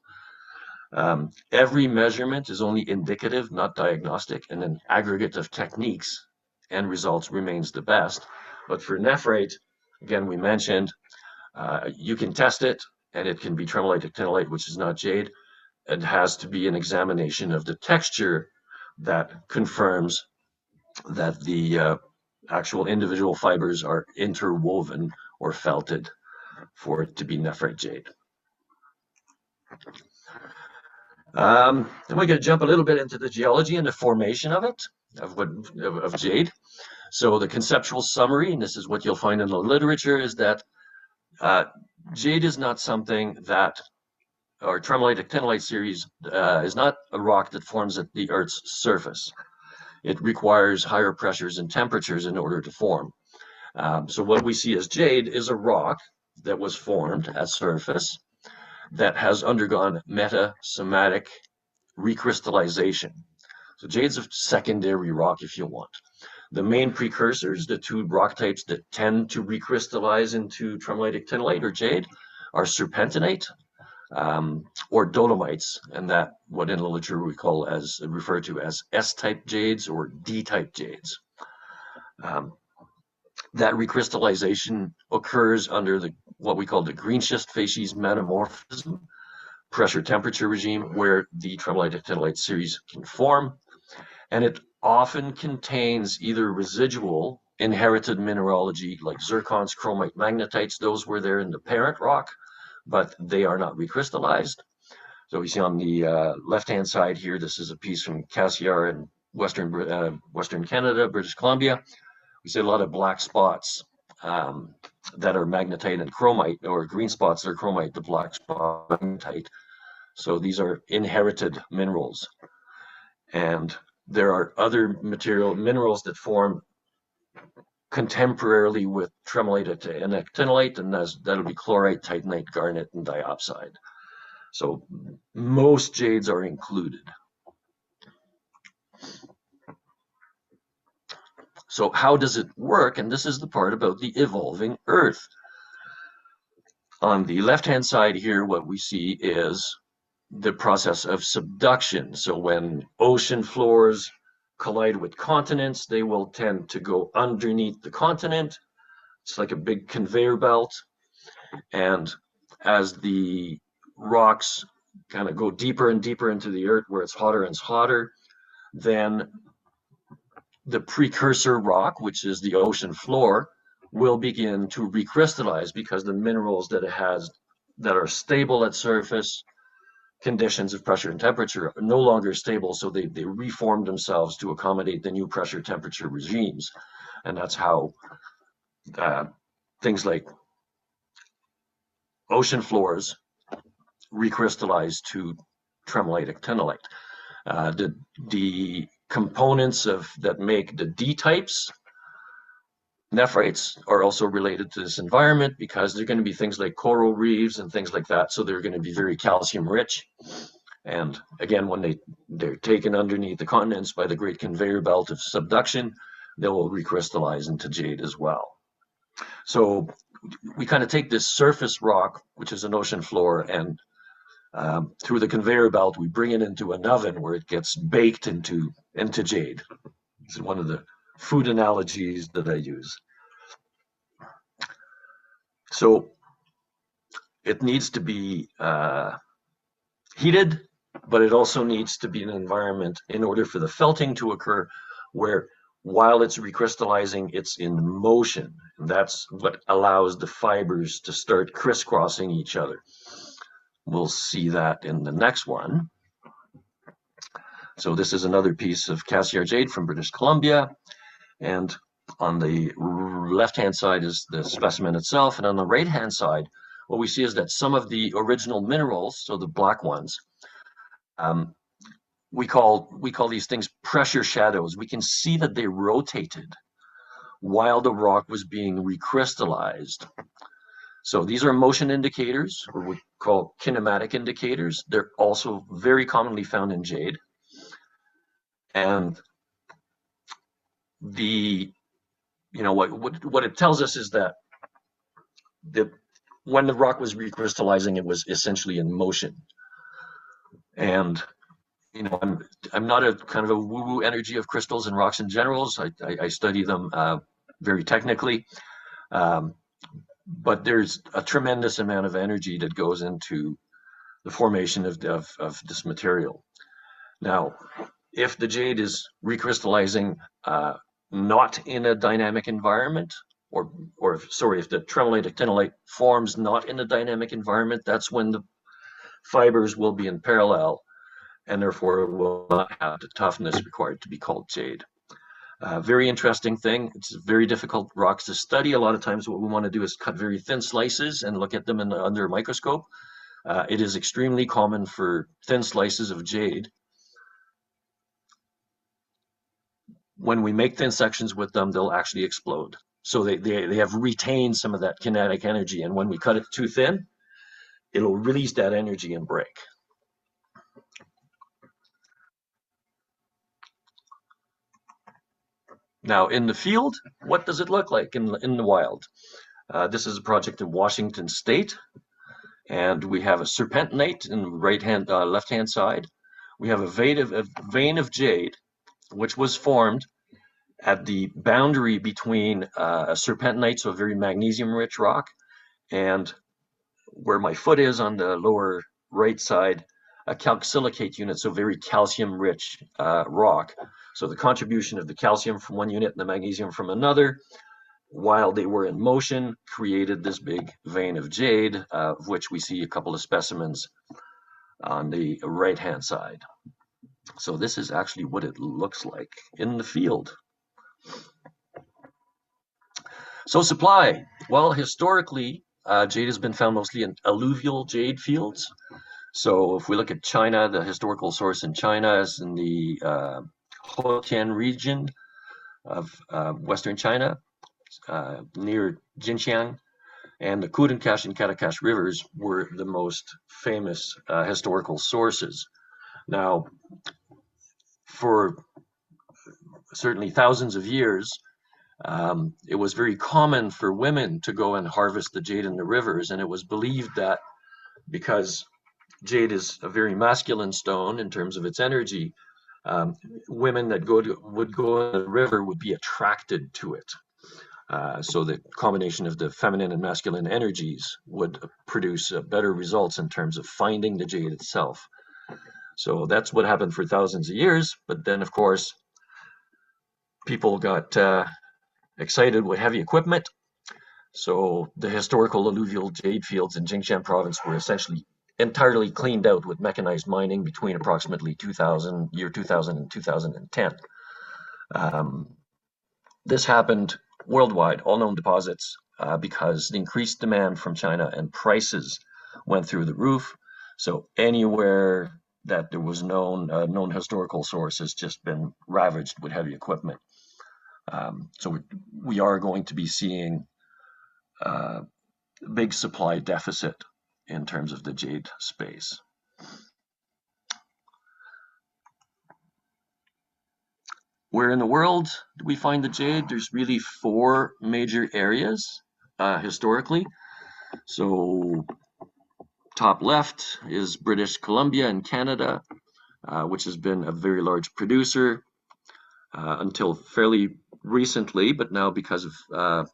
Every measurement is only indicative, not diagnostic, and an aggregate of techniques and results remains the best. But for nephrite, again, we mentioned, you can test it, and it can be tremolite, actinolite, which is not jade. It has to be an examination of the texture that confirms that the actual individual fibers are interwoven or felted for it to be nephrite jade. Then we're going to jump a little bit into the geology and the formation of it, of jade. So the conceptual summary, and this is what you'll find in the literature, is that jade is not something that, or tremolite actinolite series is not a rock that forms at the Earth's surface. It requires higher pressures and temperatures in order to form. So what we see as jade is a rock that was formed at surface that has undergone metasomatic recrystallization. So jade's a secondary rock, if you want. The main precursors, the two rock types that tend to recrystallize into tremolite actinolite or jade, are serpentinite or dolomites, and that what in literature we call as referred to as S-type jades or D-type jades. That recrystallization occurs under the what we call the green schist facies metamorphism pressure temperature regime, where the tremolite actinolite series can form, and it often contains either residual inherited mineralogy like zircons, chromite, magnetites. Those were there in the parent rock, but they are not recrystallized. So we see on the left-hand side here, this is a piece from Cassiar in Western Canada, British Columbia. We see a lot of black spots that are magnetite and chromite, or green spots that are chromite, the black spot magnetite. So these are inherited minerals. And there are other minerals that form contemporarily with tremolite and actinolite, and that'll be chlorite, titanite, garnet, and diopside. So most jades are included. So how does it work? And this is the part about the evolving Earth. On the left-hand side here, what we see is the process of subduction. So when ocean floors collide with continents, they will tend to go underneath the continent. It's like a big conveyor belt. And as the rocks kind of go deeper and deeper into the earth where it's hotter and hotter, then the precursor rock, which is the ocean floor, will begin to recrystallize because the minerals that it has that are stable at surface conditions of pressure and temperature are no longer stable, so they reform themselves to accommodate the new pressure temperature regimes. And that's how things like ocean floors recrystallize to tremolite actinolite. The components that make the D types. Nephrites are also related to this environment because they're going to be things like coral reefs and things like that. So they're going to be very calcium rich. And again, when they're taken underneath the continents by the great conveyor belt of subduction, they will recrystallize into jade as well. So we kind of take this surface rock, which is an ocean floor, and through the conveyor belt, we bring it into an oven where it gets baked into jade. It's one of the food analogies that I use. So it needs to be heated, but it also needs to be an environment in order for the felting to occur where while it's recrystallizing, it's in motion. And that's what allows the fibers to start crisscrossing each other. We'll see that in the next one. So this is another piece of Cassiar jade from British Columbia. And on the left-hand side is the specimen itself. And on the right-hand side, what we see is that some of the original minerals, so the black ones, we call these things pressure shadows. We can see that they rotated while the rock was being recrystallized. So these are motion indicators, or we call kinematic indicators. They're also very commonly found in jade. And what it tells us is that when the rock was recrystallizing, it was essentially in motion. And I'm not a kind of a woo-woo energy of crystals and rocks in general. I study them very technically, but there's a tremendous amount of energy that goes into the formation of this material. Now, if the jade is recrystallizing not in a dynamic environment, or if the tremolite actinolite forms not in a dynamic environment, that's when the fibers will be in parallel and therefore will not have the toughness required to be called jade. Very interesting thing. It's very difficult rocks to study. A lot of times what we want to do is cut very thin slices and look at them under a microscope. It is extremely common for thin slices of jade. When we make thin sections with them, they'll actually explode. So they have retained some of that kinetic energy. And when we cut it too thin, it'll release that energy and break. Now, in the field, what does it look like in the wild? This is a project in Washington State, and we have a serpentinite in the left-hand side. We have a vein of jade, which was formed at the boundary between a serpentinite, so a very magnesium-rich rock, and where my foot is on the lower right side, a calcsilicate unit, so very calcium-rich rock. So the contribution of the calcium from one unit and the magnesium from another, while they were in motion, created this big vein of jade, of which we see a couple of specimens on the right-hand side. So this is actually what it looks like in the field. So supply. Well, historically, jade has been found mostly in alluvial jade fields. So if we look at China, the historical source in China is in the Hotian region of Western China, near Jinjiang, and the Kudankash and Katakash rivers were the most famous historical sources. Now, for certainly thousands of years, it was very common for women to go and harvest the jade in the rivers, and it was believed that because jade is a very masculine stone in terms of its energy, women that would go in the river would be attracted to it. So the combination of the feminine and masculine energies would produce better results in terms of finding the jade itself. So that's what happened for thousands of years. But then, of course, people got excited with heavy equipment. So the historical alluvial jade fields in Jingxian province were essentially entirely cleaned out with mechanized mining between approximately 2000 and 2010. This happened worldwide, all known deposits, because the increased demand from China and prices went through the roof. So anywhere that there was known historical source has just been ravaged with heavy equipment. So we are going to be seeing a big supply deficit in terms of the jade space. Where in the world do we find the jade? There's really four major areas historically. So top left is British Columbia in Canada, which has been a very large producer until fairly recently, but now because of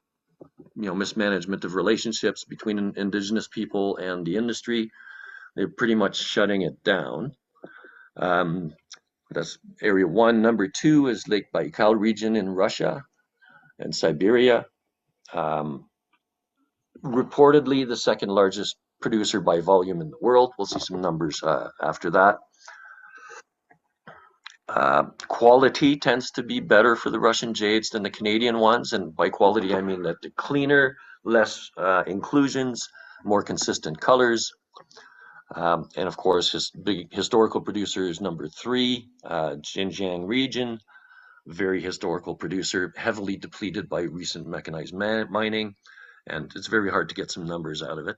mismanagement of relationships between Indigenous people and the industry, they're pretty much shutting it down. That's area one. Number two is Lake Baikal region in Russia and Siberia. Reportedly the second largest producer by volume in the world. We'll see some numbers after that. Quality tends to be better for the Russian jades than the Canadian ones, and by quality I mean that the cleaner, less inclusions, more consistent colors. And of course, his big historical producer is number three, Xinjiang region, very historical producer, heavily depleted by recent mechanized mining, and it's very hard to get some numbers out of it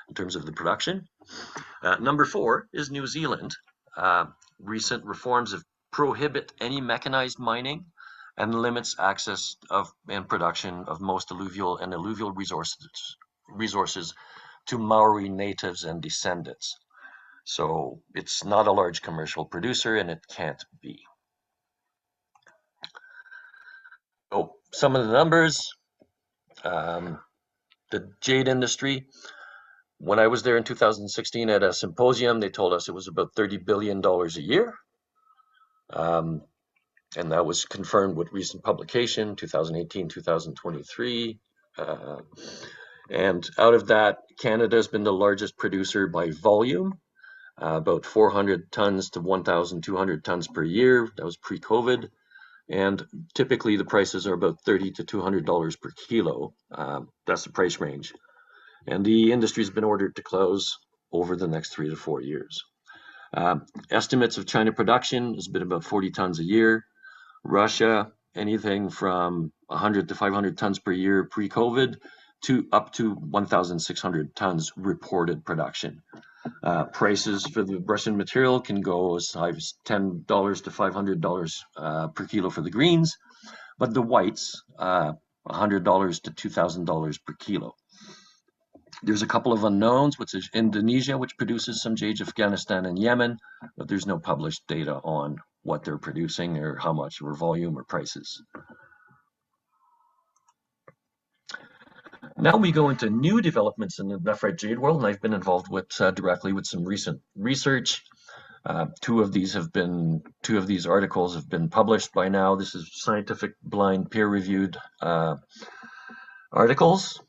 in terms of the production. Number four is New Zealand. Recent reforms have prohibit any mechanized mining and limits access of and production of most alluvial and alluvial resources to Maori natives and descendants. So it's not a large commercial producer, and it can't be. Oh, some of the numbers. The jade industry, when I was there in 2016 at a symposium, they told us it was about $30 billion a year. And that was confirmed with recent publication, 2018, 2023. And out of that, Canada has been the largest producer by volume, about 400 tons to 1,200 tons per year. That was pre-COVID. And typically the prices are about $30 to $200 per kilo. That's the price range. And the industry's been ordered to close over the next 3 to 4 years. Estimates of China production has been about 40 tons a year. Russia, anything from 100 to 500 tons per year pre-COVID to up to 1,600 tons reported production. Prices for the Russian material can go as high as $10 to $500 per kilo for the greens, but the whites, $100 to $2,000 per kilo. There's a couple of unknowns, which is Indonesia, which produces some jade, Afghanistan and Yemen, but there's no published data on what they're producing or how much or volume or prices. Now we go into new developments in the nephrite jade world, and I've been involved with directly with some recent research. Two of these articles have been published by now. This is scientific, blind, peer-reviewed articles.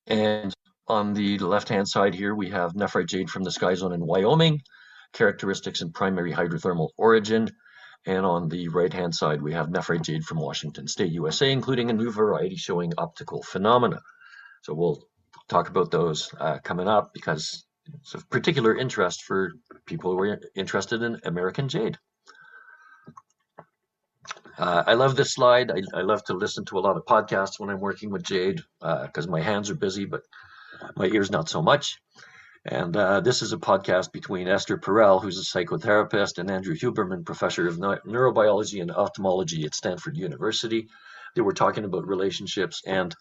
And on the left-hand side here, we have nephrite jade from the Sky Zone in Wyoming, characteristics and primary hydrothermal origin. And on the right-hand side, we have nephrite jade from Washington State, USA, including a new variety showing optical phenomena. So we'll talk about those coming up because it's of particular interest for people who are interested in American jade. I love this slide. I love to listen to a lot of podcasts when I'm working with jade because my hands are busy, but my ears not so much. And this is a podcast between Esther Perel, who's a psychotherapist, and Andrew Huberman, professor of neurobiology and ophthalmology at Stanford University. They were talking about relationships and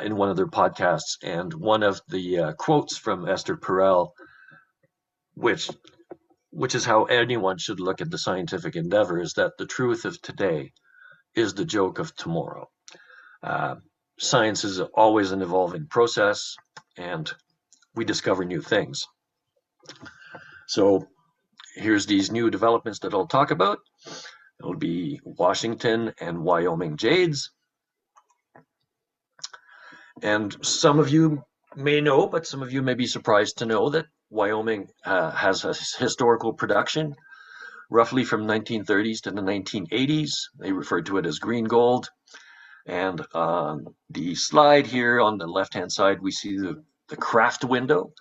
in one of their podcasts. And one of the quotes from Esther Perel, which is how anyone should look at the scientific endeavor, is that the truth of today is the joke of tomorrow. Science is always an evolving process, and we discover new things. So here's these new developments that I'll talk about. It'll be Washington and Wyoming jades. And some of you may know, but some of you may be surprised to know that Wyoming has a historical production roughly from 1930s to the 1980s. They referred to it as green gold. And on the slide here on the left-hand side, we see the craft window.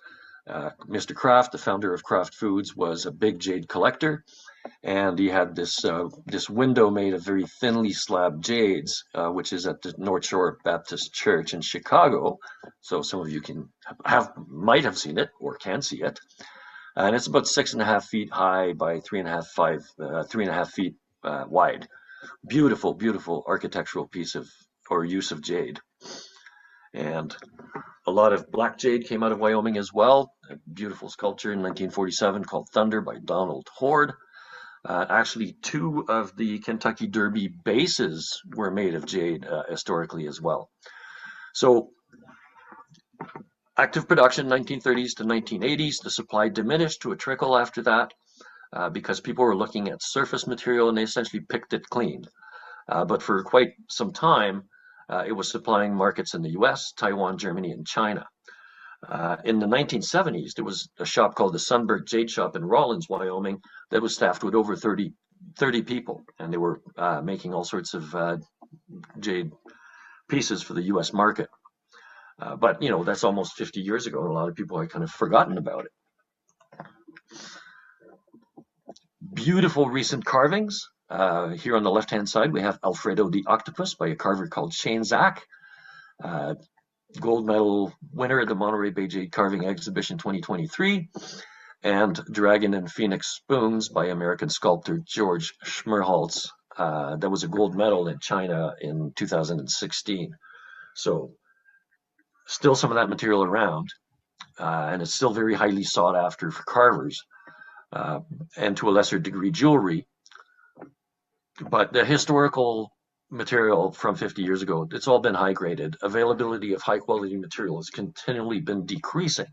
Mr. Kraft, the founder of Kraft Foods, was a big jade collector, and he had this window made of very thinly slabbed jades, which is at the North Shore Baptist Church in Chicago. So some of you might have seen it or can see it, and it's about 6.5 feet high by 3.5 feet wide. Beautiful, beautiful architectural piece of or use of jade. And a lot of black jade came out of Wyoming as well. A beautiful sculpture in 1947 called Thunder by Donald Horde. Actually, 2 of the Kentucky Derby bases were made of jade historically as well. So active production 1930s to 1980s. The supply diminished to a trickle after that because people were looking at surface material and they essentially picked it clean. But for quite some time, it was supplying markets in the US, Taiwan, Germany, and China. In the 1970s, there was a shop called the Sunburg Jade Shop in Rawlins, Wyoming, that was staffed with over 30 people, and they were making all sorts of jade pieces for the US market. But, you know, that's almost 50 years ago, and a lot of people had kind of forgotten about it. Beautiful recent carvings. Here on the left-hand side, we have Alfredo the Octopus by a carver called Shane Zach. Gold medal winner at the Monterey Bay Jade Carving Exhibition 2023, and Dragon and Phoenix Spoons by American sculptor George Schmerholtz. That was a gold medal in China in 2016. So still some of that material around, and it's still very highly sought after for carvers, and to a lesser degree jewelry. But the historical material from 50 years ago, it's all been high graded. Availability of high quality material has continually been decreasing.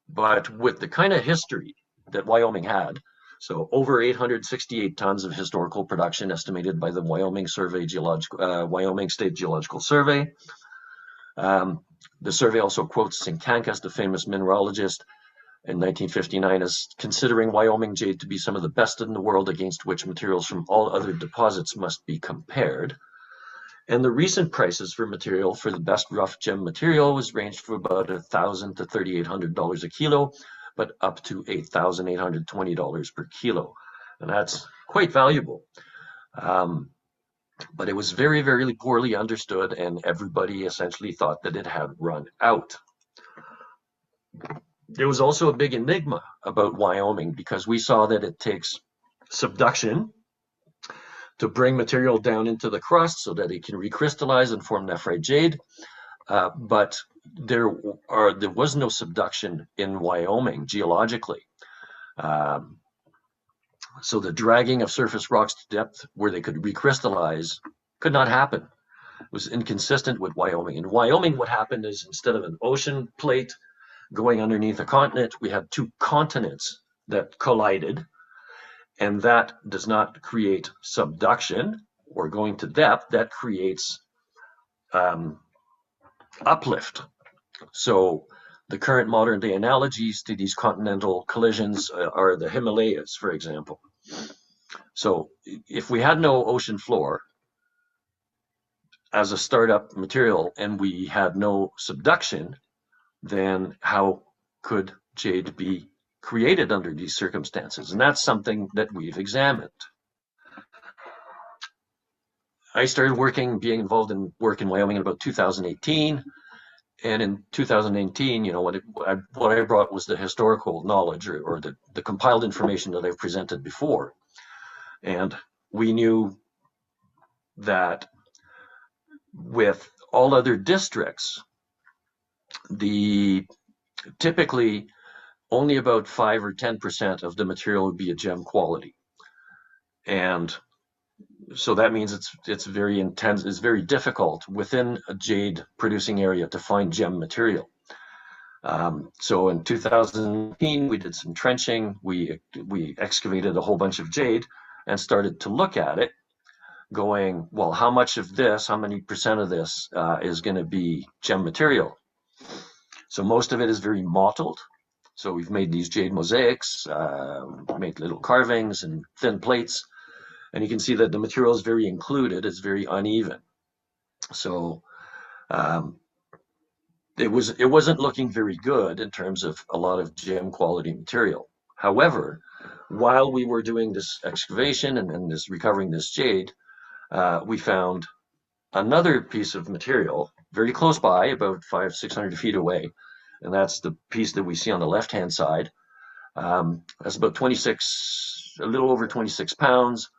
But with the kind of history that Wyoming had, so over 868 tons of historical production estimated by the Wyoming State Geological Survey. The survey also quotes Sinkankas, the famous mineralogist, in 1959 as considering Wyoming jade to be some of the best in the world against which materials from all other deposits must be compared. And the recent prices for material for the best rough gem material was ranged from about $1,000 to $3,800 a kilo, but up to $8,820 per kilo. And that's quite valuable. But it was very, very poorly understood, and everybody essentially thought that it had run out. There was also a big enigma about Wyoming because we saw that it takes subduction to bring material down into the crust so that it can recrystallize and form nephrite jade. But there was no subduction in Wyoming geologically. So the dragging of surface rocks to depth where they could recrystallize could not happen. It was inconsistent with Wyoming. In Wyoming, what happened is instead of an ocean plate going underneath a continent, we had 2 continents that collided, and that does not create subduction or going to depth. That creates uplift. So the current modern day analogies to these continental collisions are the Himalayas, for example. So if we had no ocean floor as a startup material and we had no subduction, then how could jade be created under these circumstances? And that's something that we've examined. I started being involved in work in Wyoming in about 2018. And in 2018, you know, what I brought was the historical knowledge or the compiled information that I've presented before. And we knew that with all other districts, typically only about 5 or 10% of the material would be a gem quality. And so that means it's very intense, it's very difficult within a jade producing area to find gem material. So in 2018, we did some trenching, we excavated a whole bunch of jade and started to look at it, going, well, how many percent of this is going to be gem material? So most of it is very mottled. So we've made these jade mosaics, made little carvings and thin plates. And you can see that the material is very included. It's very uneven. So it wasn't looking very good in terms of a lot of gem quality material. However, while we were doing this excavation and this recovering this jade, we found another piece of material very close by, about 500-600 feet away, and that's the piece that we see on the left-hand side. That's about 26, a little over 26 pounds,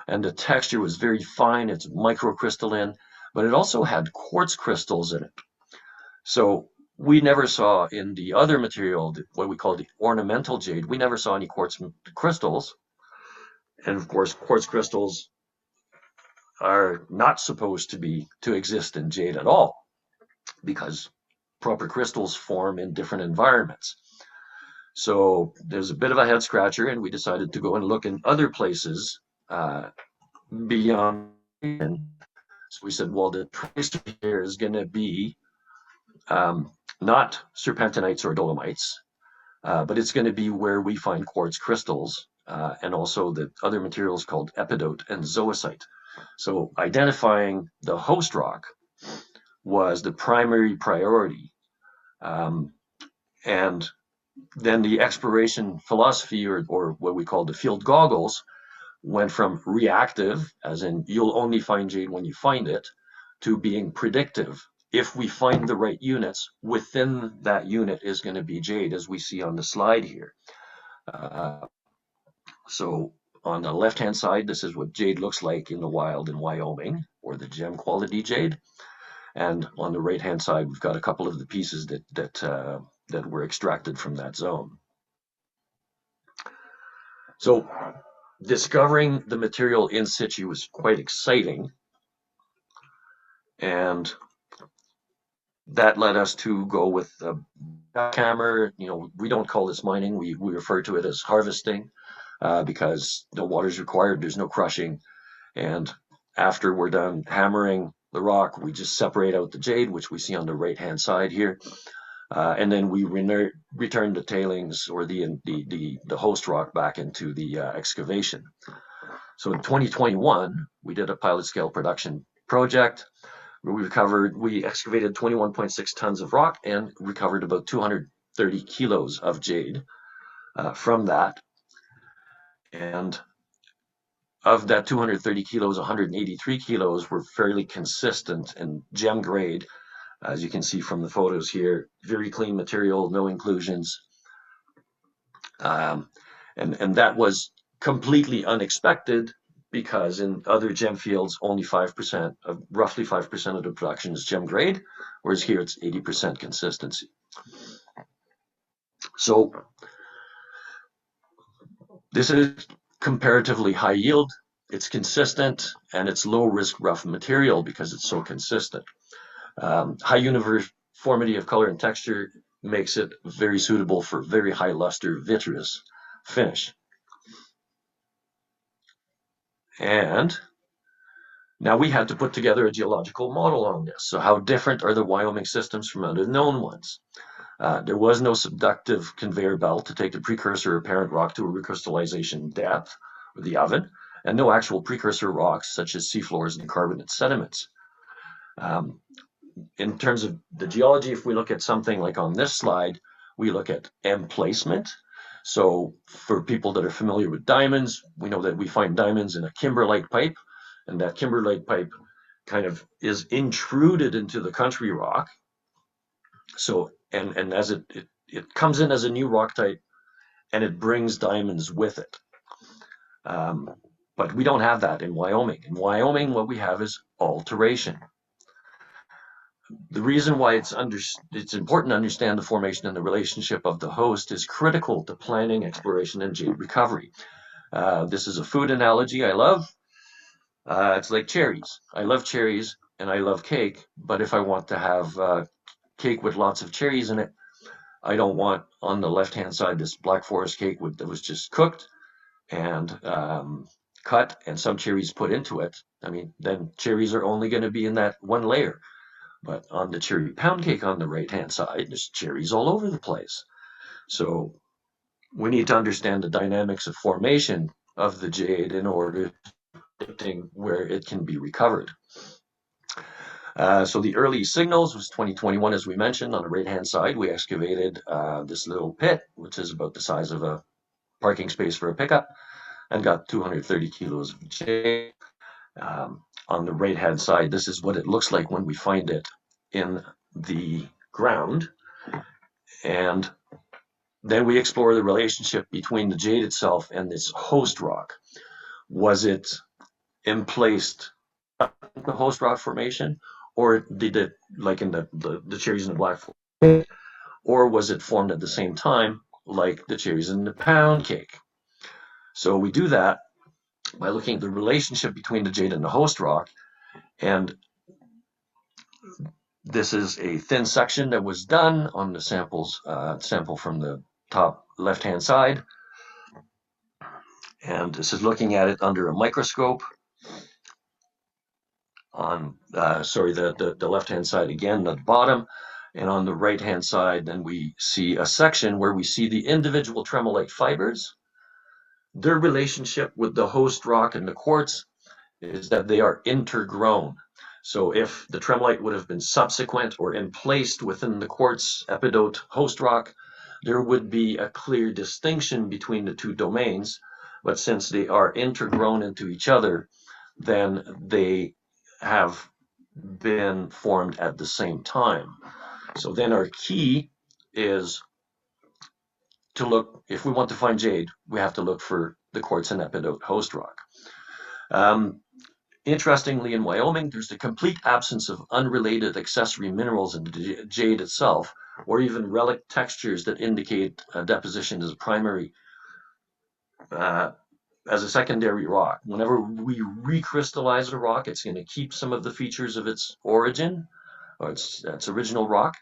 and the texture was very fine. It's microcrystalline, but it also had quartz crystals in it. So we never saw in the other material, what we call the ornamental jade, we never saw any quartz crystals. And of course, quartz crystals are not supposed to exist in jade at all, because proper crystals form in different environments. So there's a bit of a head scratcher, and we decided to go and look in other places beyond. So we said, well, the tracer here is going to be not serpentinites or dolomites, but it's going to be where we find quartz crystals, and also the other materials called epidote and zoisite. So identifying the host rock was the primary priority. And then the exploration philosophy, or what we call the field goggles, went from reactive, as in you'll only find jade when you find it, to being predictive. If we find the right units, within that unit is going to be jade, as we see on the slide here. So on the left-hand side, this is what jade looks like in the wild in Wyoming, or the gem quality jade. And on the right-hand side, we've got a couple of the pieces that were extracted from that zone. So discovering the material in situ was quite exciting, and that led us to go with a jackhammer. We don't call this mining; we refer to it as harvesting, because no water is required. There's no crushing, and after we're done hammering the rock, we just separate out the jade, which we see on the right-hand side here, and then we return the tailings, or the host rock, back into the excavation. So in 2021, we did a pilot scale production project where we excavated 21.6 tons of rock and recovered about 230 kilos of jade from that. And of that 230 kilos, 183 kilos were fairly consistent in gem grade, as you can see from the photos here. Very clean material, no inclusions. And that was completely unexpected, because in other gem fields, only 5%, roughly 5% of the production is gem grade, whereas here it's 80% consistency. So this is comparatively high yield, it's consistent, and it's low risk rough material because it's so consistent. High uniformity of color and texture makes it very suitable for very high luster vitreous finish. And now we had to put together a geological model on this. So how different are the Wyoming systems from other known ones? There was no subductive conveyor belt to take the precursor or parent rock to a recrystallization depth, or the oven, and no actual precursor rocks such as seafloors and carbonate sediments. In terms of the geology, if we look at something like on this slide, we look at emplacement. So for people that are familiar with diamonds, we know that we find diamonds in a kimberlite pipe, and that kimberlite pipe kind of is intruded into the country rock. So, and as it comes in as a new rock type, and it brings diamonds with it. But we don't have that in Wyoming. In Wyoming, what we have is alteration. The reason why it's important to understand the formation and the relationship of the host is critical to planning, exploration, and jade recovery. This is a food analogy I love. It's like cherries. I love cherries and I love cake, but if I want to have cake with lots of cherries in it, I don't want on the left-hand side this Black Forest cake that was just cooked and cut and some cherries put into it. I mean, then cherries are only going to be in that one layer. But on the cherry pound cake on the right-hand side, there's cherries all over the place. So we need to understand the dynamics of formation of the jade in order to predict where it can be recovered. So the early signals was 2021, as we mentioned. On the right-hand side, we excavated this little pit, which is about the size of a parking space for a pickup, and got 230 kilos of jade. On the right-hand side, this is what it looks like when we find it in the ground. And then we explore the relationship between the jade itself and this host rock. Was it emplaced in the host rock formation, or did it, like in the cherries in the black, or was it formed at the same time, like the cherries in the pound cake? So we do that by looking at the relationship between the jade and the host rock. And this is a thin section that was done on the sample from the top left-hand side. And this is looking at it under a microscope on, the left-hand side again at the bottom. And on the right-hand side, then we see a section where we see the individual tremolite fibers. Their relationship with the host rock and the quartz is that they are intergrown. So if the tremolite would have been subsequent or emplaced within the quartz epidote host rock, there would be a clear distinction between the two domains. But since they are intergrown into each other, then they have been formed at the same time. So then our key is to look, if we want to find jade, we have to look for the quartz and epidote host rock. Interestingly, in Wyoming, there's a complete absence of unrelated accessory minerals in the jade itself, or even relic textures that indicate deposition as a primary, as a secondary rock. Whenever we recrystallize a rock, it's going to keep some of the features of its origin, or its original rock.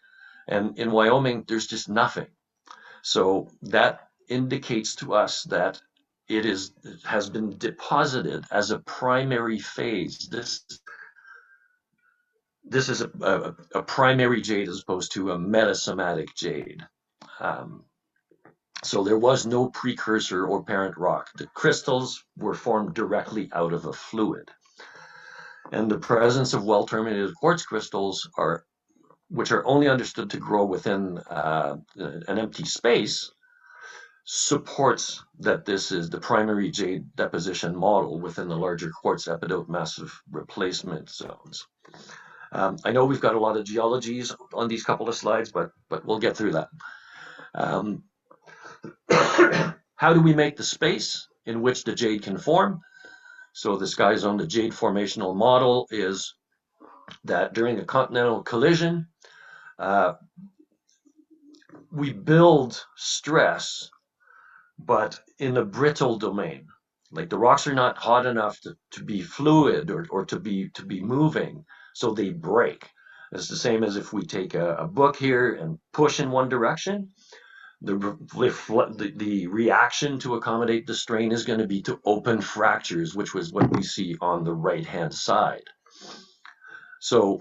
And in Wyoming, there's just nothing. So that indicates to us that it has been deposited as a primary phase. This is a primary jade as opposed to a metasomatic jade. Um, so there was no precursor or parent rock. The crystals were formed directly out of a fluid. And the presence of well-terminated quartz crystals, which are only understood to grow within an empty space, supports that this is the primary jade deposition model within the larger quartz epidote massive replacement zones. I know we've got a lot of geologies on these couple of slides, but we'll get through that. How do we make the space in which the jade can form? So this guy's on the jade formational model is that during a continental collision, we build stress, but in a brittle domain. Like the rocks are not hot enough to be fluid or to be moving, so they break. It's the same as if we take a book here and push in one direction. The reaction to accommodate the strain is going to be to open fractures, which was what we see on the right-hand side. So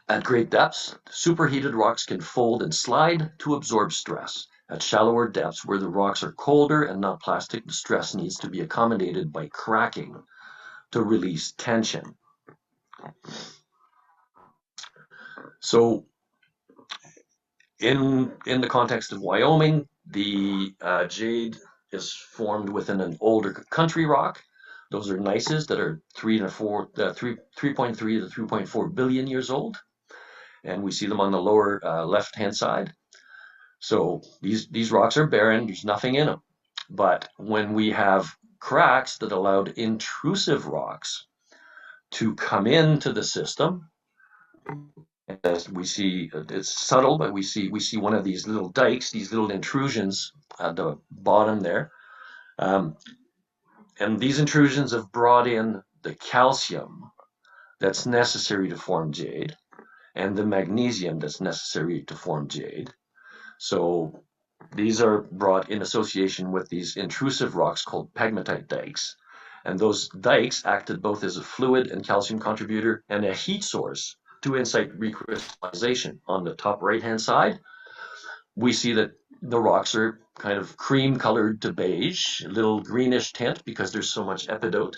at great depths, superheated rocks can fold and slide to absorb stress. At shallower depths, where the rocks are colder and not plastic, the stress needs to be accommodated by cracking to release tension. So in the context of Wyoming, the jade is formed within an older country rock. Those are gneisses that are 3.3 to 3.4 billion years old. And we see them on the lower left-hand side. So these rocks are barren, there's nothing in them. But when we have cracks that allowed intrusive rocks to come into the system, as we see, it's subtle, but we see one of these little dikes, these little intrusions at the bottom there. And these intrusions have brought in the calcium that's necessary to form jade and the magnesium that's necessary to form jade. So these are brought in association with these intrusive rocks called pegmatite dikes. And those dikes acted both as a fluid and calcium contributor and a heat source to incite recrystallization. On the top right-hand side, we see that the rocks are kind of cream-colored to beige, a little greenish tint because there's so much epidote.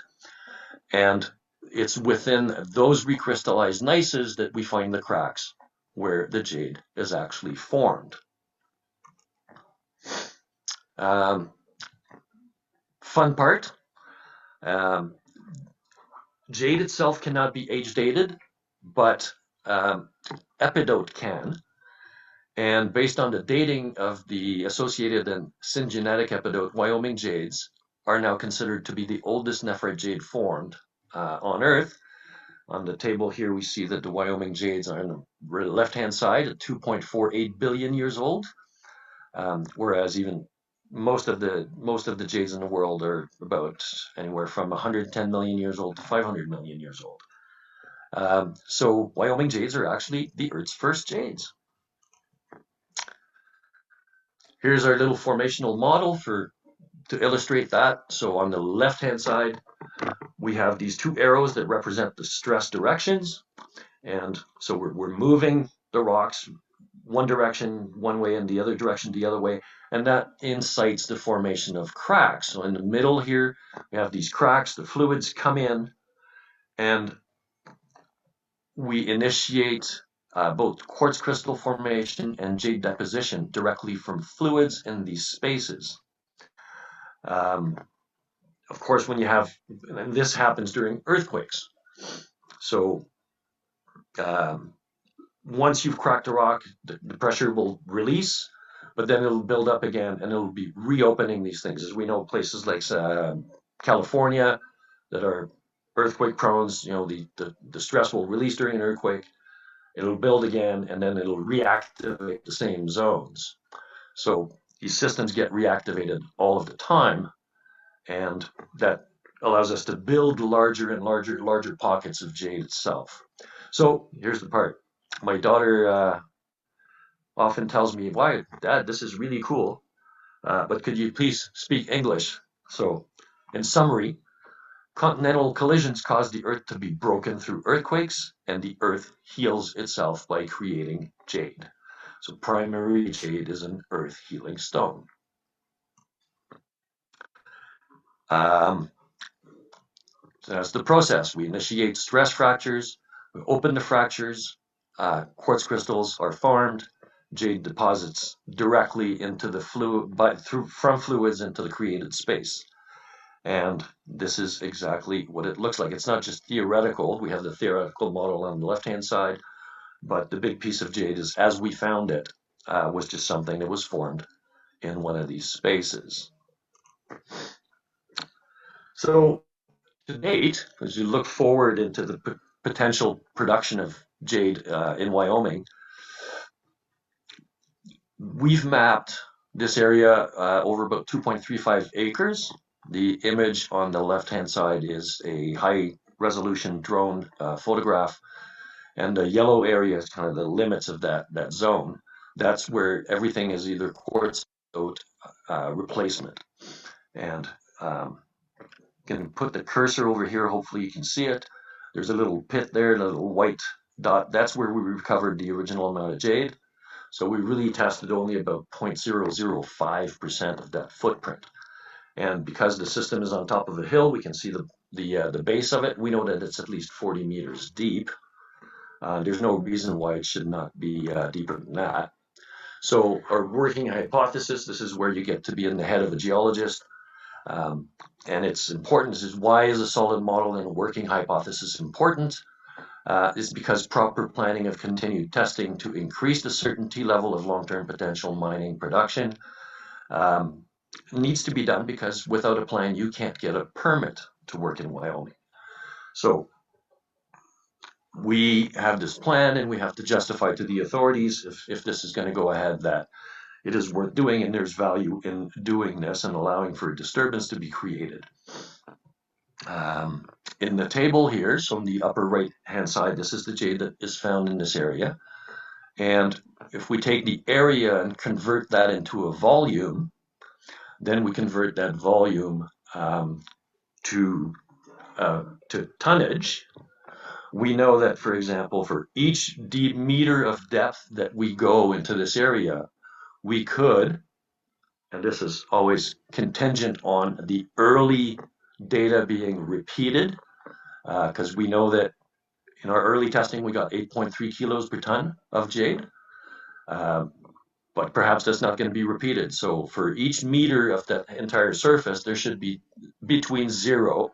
And it's within those recrystallized gneisses that we find the cracks where the jade is actually formed. Fun part, jade itself cannot be age dated, but epidote can. And based on the dating of the associated and syngenetic epidote, Wyoming jades are now considered to be the oldest nephrite jade formed on Earth. On the table here, we see that the Wyoming jades are on the left-hand side at 2.48 billion years old, whereas even most of the jades in the world are about anywhere from 110 million years old to 500 million years old. So Wyoming jades are actually the Earth's first jades. Here's our little formational model to illustrate that. So on the left-hand side, we have these two arrows that represent the stress directions. And so we're moving the rocks one direction one way and the other direction the other way. And that incites the formation of cracks. So in the middle here, we have these cracks, the fluids come in, and we initiate both quartz crystal formation and jade deposition directly from fluids in these spaces. Of course, when you have, and this happens during earthquakes. So once you've cracked a rock, the pressure will release, but then it'll build up again and it'll be reopening these things. As we know, places like California that are earthquake prone, the stress will release during an earthquake, it'll build again, and then it'll reactivate the same zones. So these systems get reactivated all of the time, and that allows us to build larger and larger pockets of jade itself. So here's the part. My daughter often tells me, "Why, Dad, this is really cool, but could you please speak English?" So in summary, continental collisions cause the Earth to be broken through earthquakes, and the Earth heals itself by creating jade. So primary jade is an Earth healing stone. So that's the process. We initiate stress fractures, we open the fractures, quartz crystals are formed, jade deposits directly into the fluid, from fluids into the created space. And this is exactly what it looks like. It's not just theoretical. We have the theoretical model on the left-hand side, but the big piece of jade is, as we found it, was just something that was formed in one of these spaces. So to date, as you look forward into the potential production of jade in Wyoming, we've mapped this area over about 2.35 acres. The image on the left-hand side is a high-resolution drone photograph, and the yellow area is kind of the limits of that zone. That's where everything is either quartz replacement. And can put the cursor over here, hopefully you can see it. There's a little pit there, a little white dot. That's where we recovered the original amount of jade. So we really tested only about 0.005% of that footprint. And because the system is on top of a hill, we can see the base of it. We know that it's at least 40 meters deep. There's no reason why it should not be deeper than that. So our working hypothesis, this is where you get to be in the head of a geologist. And it's important. This is why is a solid model and a working hypothesis important? Is because proper planning of continued testing to increase the certainty level of long-term potential mining production needs to be done, because without a plan, you can't get a permit to work in Wyoming. So we have this plan, and we have to justify to the authorities, if this is going to go ahead, that it is worth doing, and there's value in doing this and allowing for disturbance to be created. In the table here, so on the upper right hand side, this is the jade that is found in this area. And if we take the area and convert that into a volume, then we convert that volume to tonnage. We know that, for example, for each deep meter of depth that we go into this area, we could, and this is always contingent on the early data being repeated, because we know that in our early testing we got 8.3 kilos per ton of jade. Uh, but perhaps that's not going to be repeated. So for each meter of that entire surface, there should be between 0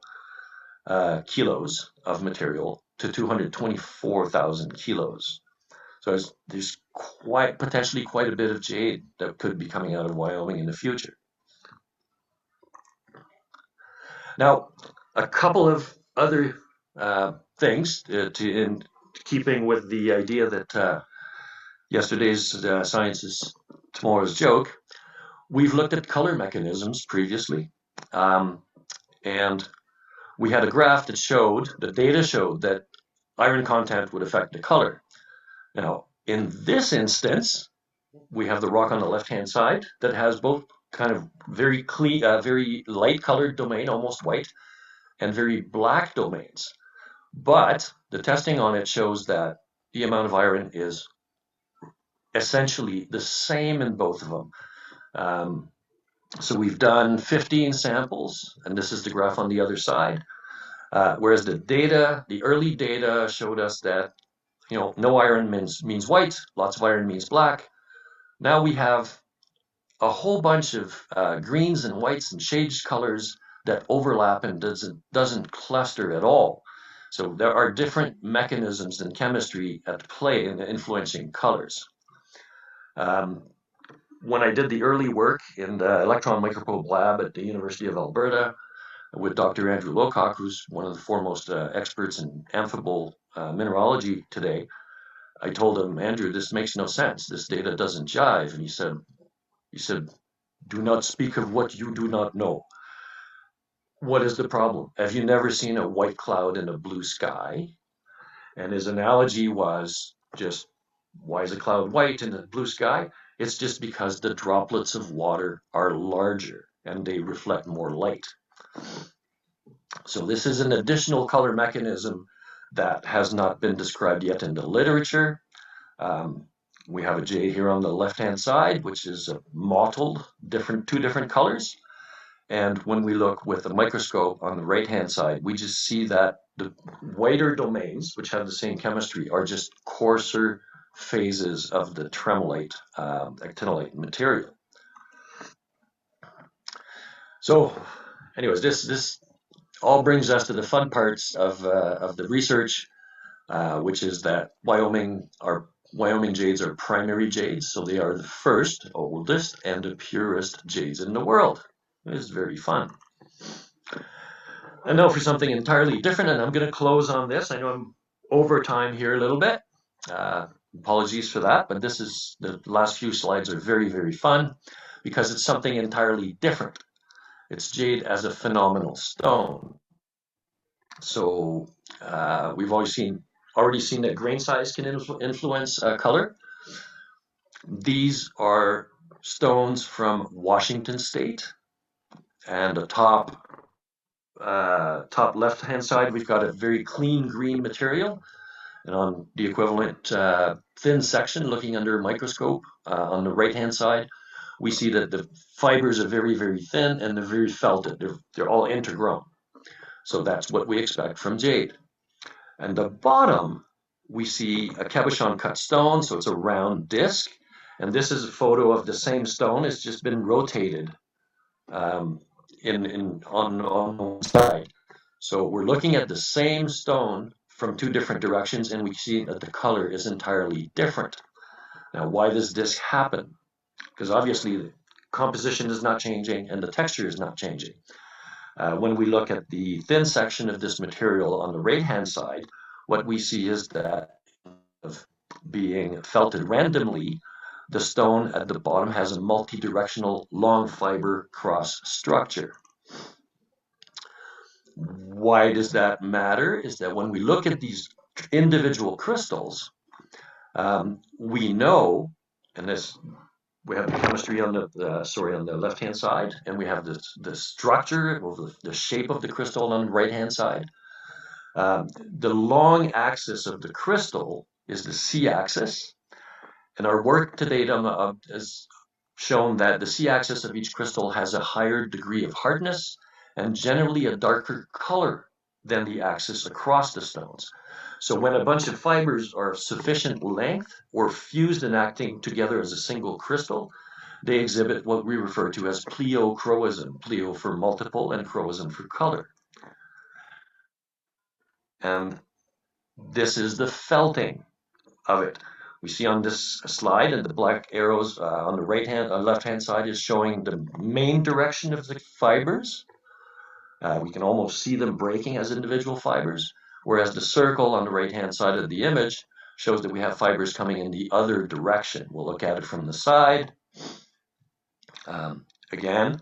kilos of material to 224,000 kilos. So there's potentially quite a bit of jade that could be coming out of Wyoming in the future. Now, a couple of other things in keeping with the idea that yesterday's science is tomorrow's joke. We've looked at color mechanisms previously, and we had a graph that showed, the data showed that iron content would affect the color. Now, in this instance, we have the rock on the left-hand side that has both kind of very clean, very light colored domain, almost white, and very black domains. But the testing on it shows that the amount of iron is essentially the same in both of them. So we've done 15 samples, and this is the graph on the other side. Whereas the early data showed us that, no iron means white, lots of iron means black. Now we have a whole bunch of greens and whites and shades colors that overlap and doesn't cluster at all. So there are different mechanisms in chemistry at play in influencing colors. When I did the early work in the electron microprobe lab at the University of Alberta with Dr. Andrew Lowcock, who's one of the foremost experts in amphibole mineralogy today, I told him, Andrew, this makes no sense. This data doesn't jive. And he said, do not speak of what you do not know. What is the problem? Have you never seen a white cloud in a blue sky? And his analogy was just, why is a cloud white in the blue sky? It's just because the droplets of water are larger and they reflect more light. So this is an additional color mechanism that has not been described yet in the literature. We have a jade here on the left-hand side, which is mottled, two different colors. And when we look with a microscope on the right-hand side, we just see that the whiter domains, which have the same chemistry, are just coarser phases of the tremolite, actinolite material. So anyways, this all brings us to the fun parts of the research, which is that Wyoming jades are primary jades, so they are the first, oldest, and the purest jades in the world. It is very fun. And now for something entirely different, and I'm going to close on this. I know I'm over time here a little bit. Apologies for that, but the last few slides are very, very fun because it's something entirely different. It's jade as a phenomenal stone. So we've already seen that grain size can influence color. These are stones from Washington State, and the top left-hand side, we've got a very clean green material, and on the equivalent thin section, looking under a microscope on the right-hand side, we see that the fibers are very, very thin and they're very felted. They're all intergrown. So that's what we expect from jade. And the bottom, we see a cabochon cut stone, so it's a round disc. And this is a photo of the same stone. It's just been rotated on one side. So we're looking at the same stone from two different directions, and we see that the color is entirely different. Now, why does this happen? Because obviously the composition is not changing and the texture is not changing. When we look at the thin section of this material on the right-hand side, what we see is that of being felted randomly, the stone at the bottom has a multi-directional long fiber cross structure. Why does that matter? Is that when we look at these individual crystals, we know, and we have the chemistry on the left-hand side, and we have the structure, or the shape of the crystal on the right-hand side. The long axis of the crystal is the C-axis, and our work to date has shown that the C-axis of each crystal has a higher degree of hardness and generally a darker color than the axis across the stones. So when a bunch of fibers are sufficient length or fused and acting together as a single crystal, they exhibit what we refer to as pleochroism, pleo for multiple and chroism for color. And this is the felting of it. We see on this slide, and the black arrows on the left-hand side is showing the main direction of the fibers. We can almost see them breaking as individual fibers, whereas the circle on the right-hand side of the image shows that we have fibers coming in the other direction. We'll look at it from the side. Again,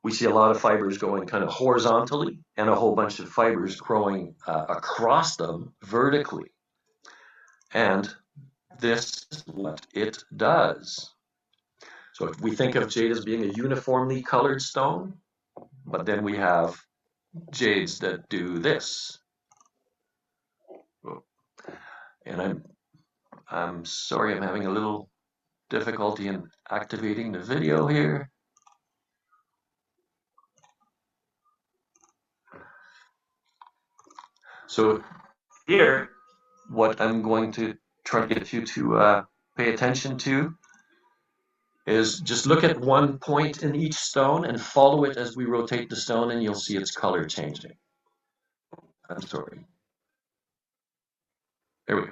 we see a lot of fibers going kind of horizontally and a whole bunch of fibers growing across them vertically. And this is what it does. So if we think of jade as being a uniformly colored stone, but then we have jades that do this. And I'm sorry, I'm having a little difficulty in activating the video here. So here, what I'm going to try to get you to pay attention to is just look at one point in each stone and follow it as we rotate the stone, and you'll see its color changing. I'm sorry. There we go.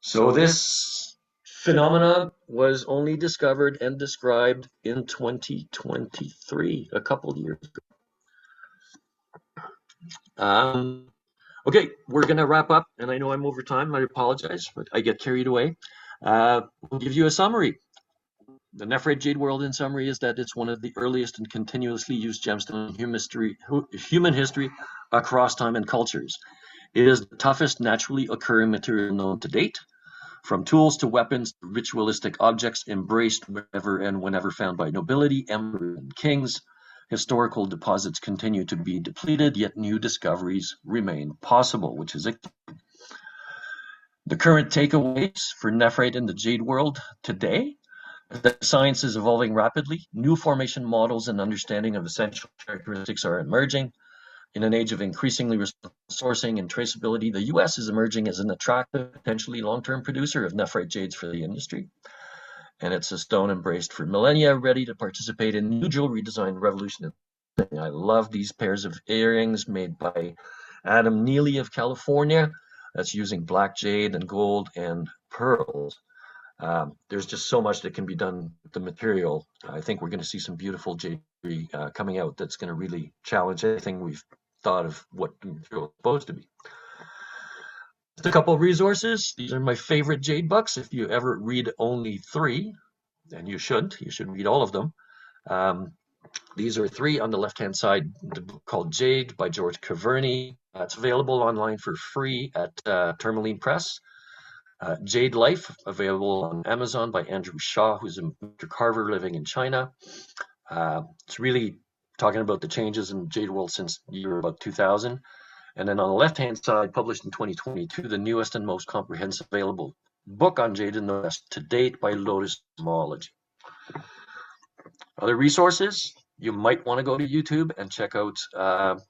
So this phenomena was only discovered and described in 2023, a couple of years ago. Okay, we're going to wrap up, and I know I'm over time. I apologize, but I get carried away. We'll give you a summary. The Nephrite jade world, in summary, is that it's one of the earliest and continuously used gemstones in human history across time and cultures. It is the toughest naturally occurring material known to date. From tools to weapons, ritualistic objects embraced wherever and whenever found by nobility, emperors, and kings. Historical deposits continue to be depleted, yet new discoveries remain possible, which is the current takeaways for nephrite in the jade world today. That science is evolving rapidly. New formation models and understanding of essential characteristics are emerging. In an age of increasingly responsible sourcing and traceability, the U.S. is emerging as an attractive, potentially long-term producer of nephrite jades for the industry. And it's a stone embraced for millennia, ready to participate in new jewelry design revolution. I love these pairs of earrings made by Adam Neely of California. That's using black jade and gold and pearls. There's just so much that can be done with the material. I think we're going to see some beautiful jade coming out that's going to really challenge anything we've thought of what the material is supposed to be. Just a couple of resources. These are my favorite jade books. If you ever read only 3, and you should read all of them. These are 3 on the left-hand side, the book called Jade by George Caverny. It's available online for free at Tourmaline Press. Jade Life, available on Amazon by Andrew Shaw, who's a master carver living in China. It's really talking about the changes in the jade world since the year about 2000. And then on the left-hand side, published in 2022, the newest and most comprehensive available book on jade in the West to date by Lotus Gemology. Other resources, you might want to go to YouTube and check out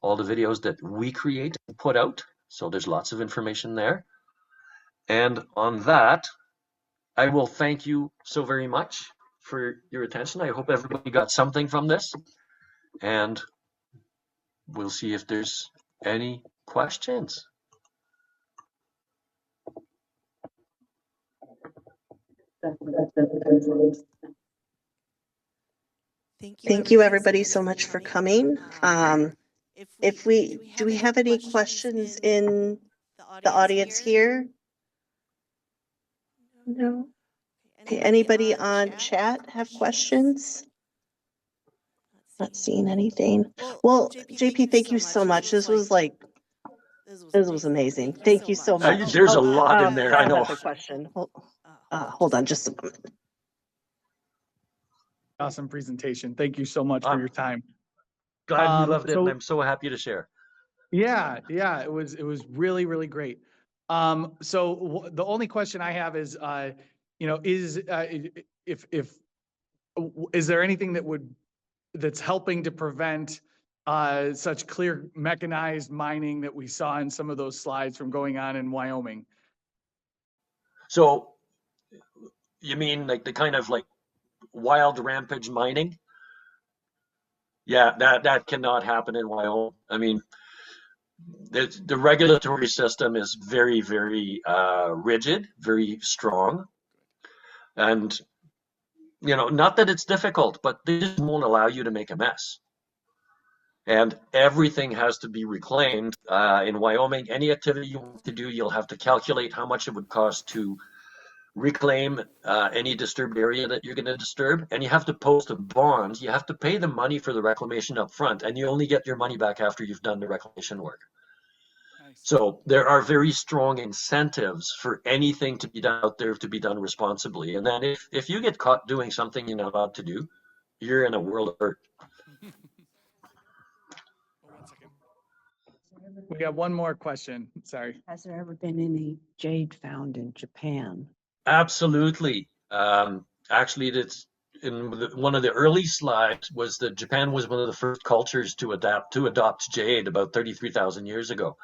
all the videos that we create and put out. So there's lots of information there. And on that, I will thank you so very much for your attention. I hope everybody got something from this. And we'll see if there's any questions. Thank you, everybody, so much for coming. Do we have any questions in the audience here? No. Okay, anybody on chat have questions? Not seeing anything. Well, Well, JP, JP, thank you so much. This was amazing. Thank you so much. There's a Oh, lot in there, I I have know. a question. Hold on just a moment. Awesome presentation. Thank you so much for your time. Glad you loved it, and so- I'm so happy to share. Yeah, it was really, really great. So the only question I have is, is there anything that's helping to prevent such clear mechanized mining that we saw in some of those slides from going on in Wyoming? So you mean like the kind of like wild rampage mining? Yeah, that cannot happen in Wyoming. I mean, the regulatory system is very, very rigid, very strong. And, not that it's difficult, but they just won't allow you to make a mess. And everything has to be reclaimed. In Wyoming, any activity you want to do, you'll have to calculate how much it would cost to reclaim any disturbed area that you're going to disturb, and you have to post a bond. You have to pay the money for the reclamation up front, and you only get your money back after you've done the reclamation work. Nice. So there are very strong incentives for anything to be done out there to be done responsibly. And then if you get caught doing something you're not allowed to do, you're in a world of hurt. Oh, 1 second. We got one more question. Sorry. Has there ever been any jade found in Japan? Absolutely. Actually, that's in one of the early slides was that Japan was one of the first cultures to adopt jade about 33,000 years ago.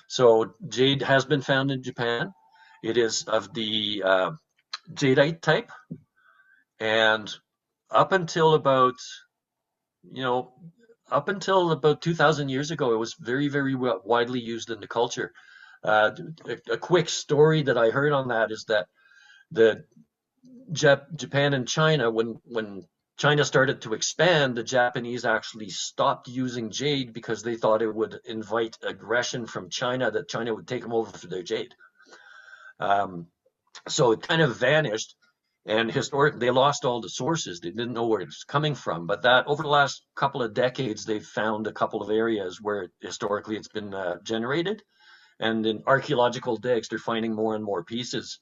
So jade has been found in Japan. It is of the jadeite type, and up until about 2,000 years ago, it was very, very widely used in the culture. A quick story that I heard on that is that the Japan and China, when China started to expand, the Japanese actually stopped using jade because they thought it would invite aggression from China, that China would take them over for their jade. So it kind of vanished, and historically they lost all the sources. They didn't know where it was coming from. But that over the last couple of decades, they've found a couple of areas where historically it's been generated, and in archaeological digs, they're finding more and more pieces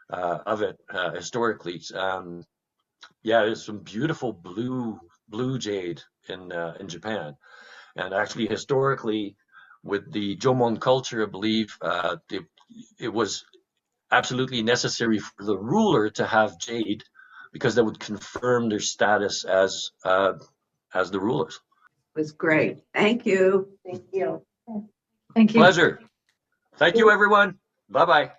of it historically. There's some beautiful blue jade in Japan, and actually historically, with the Jomon culture, I believe it was absolutely necessary for the ruler to have jade because that would confirm their status as the rulers. It was great. Thank you. Thank you. Thank you. Pleasure. Thank you, everyone. Bye-bye.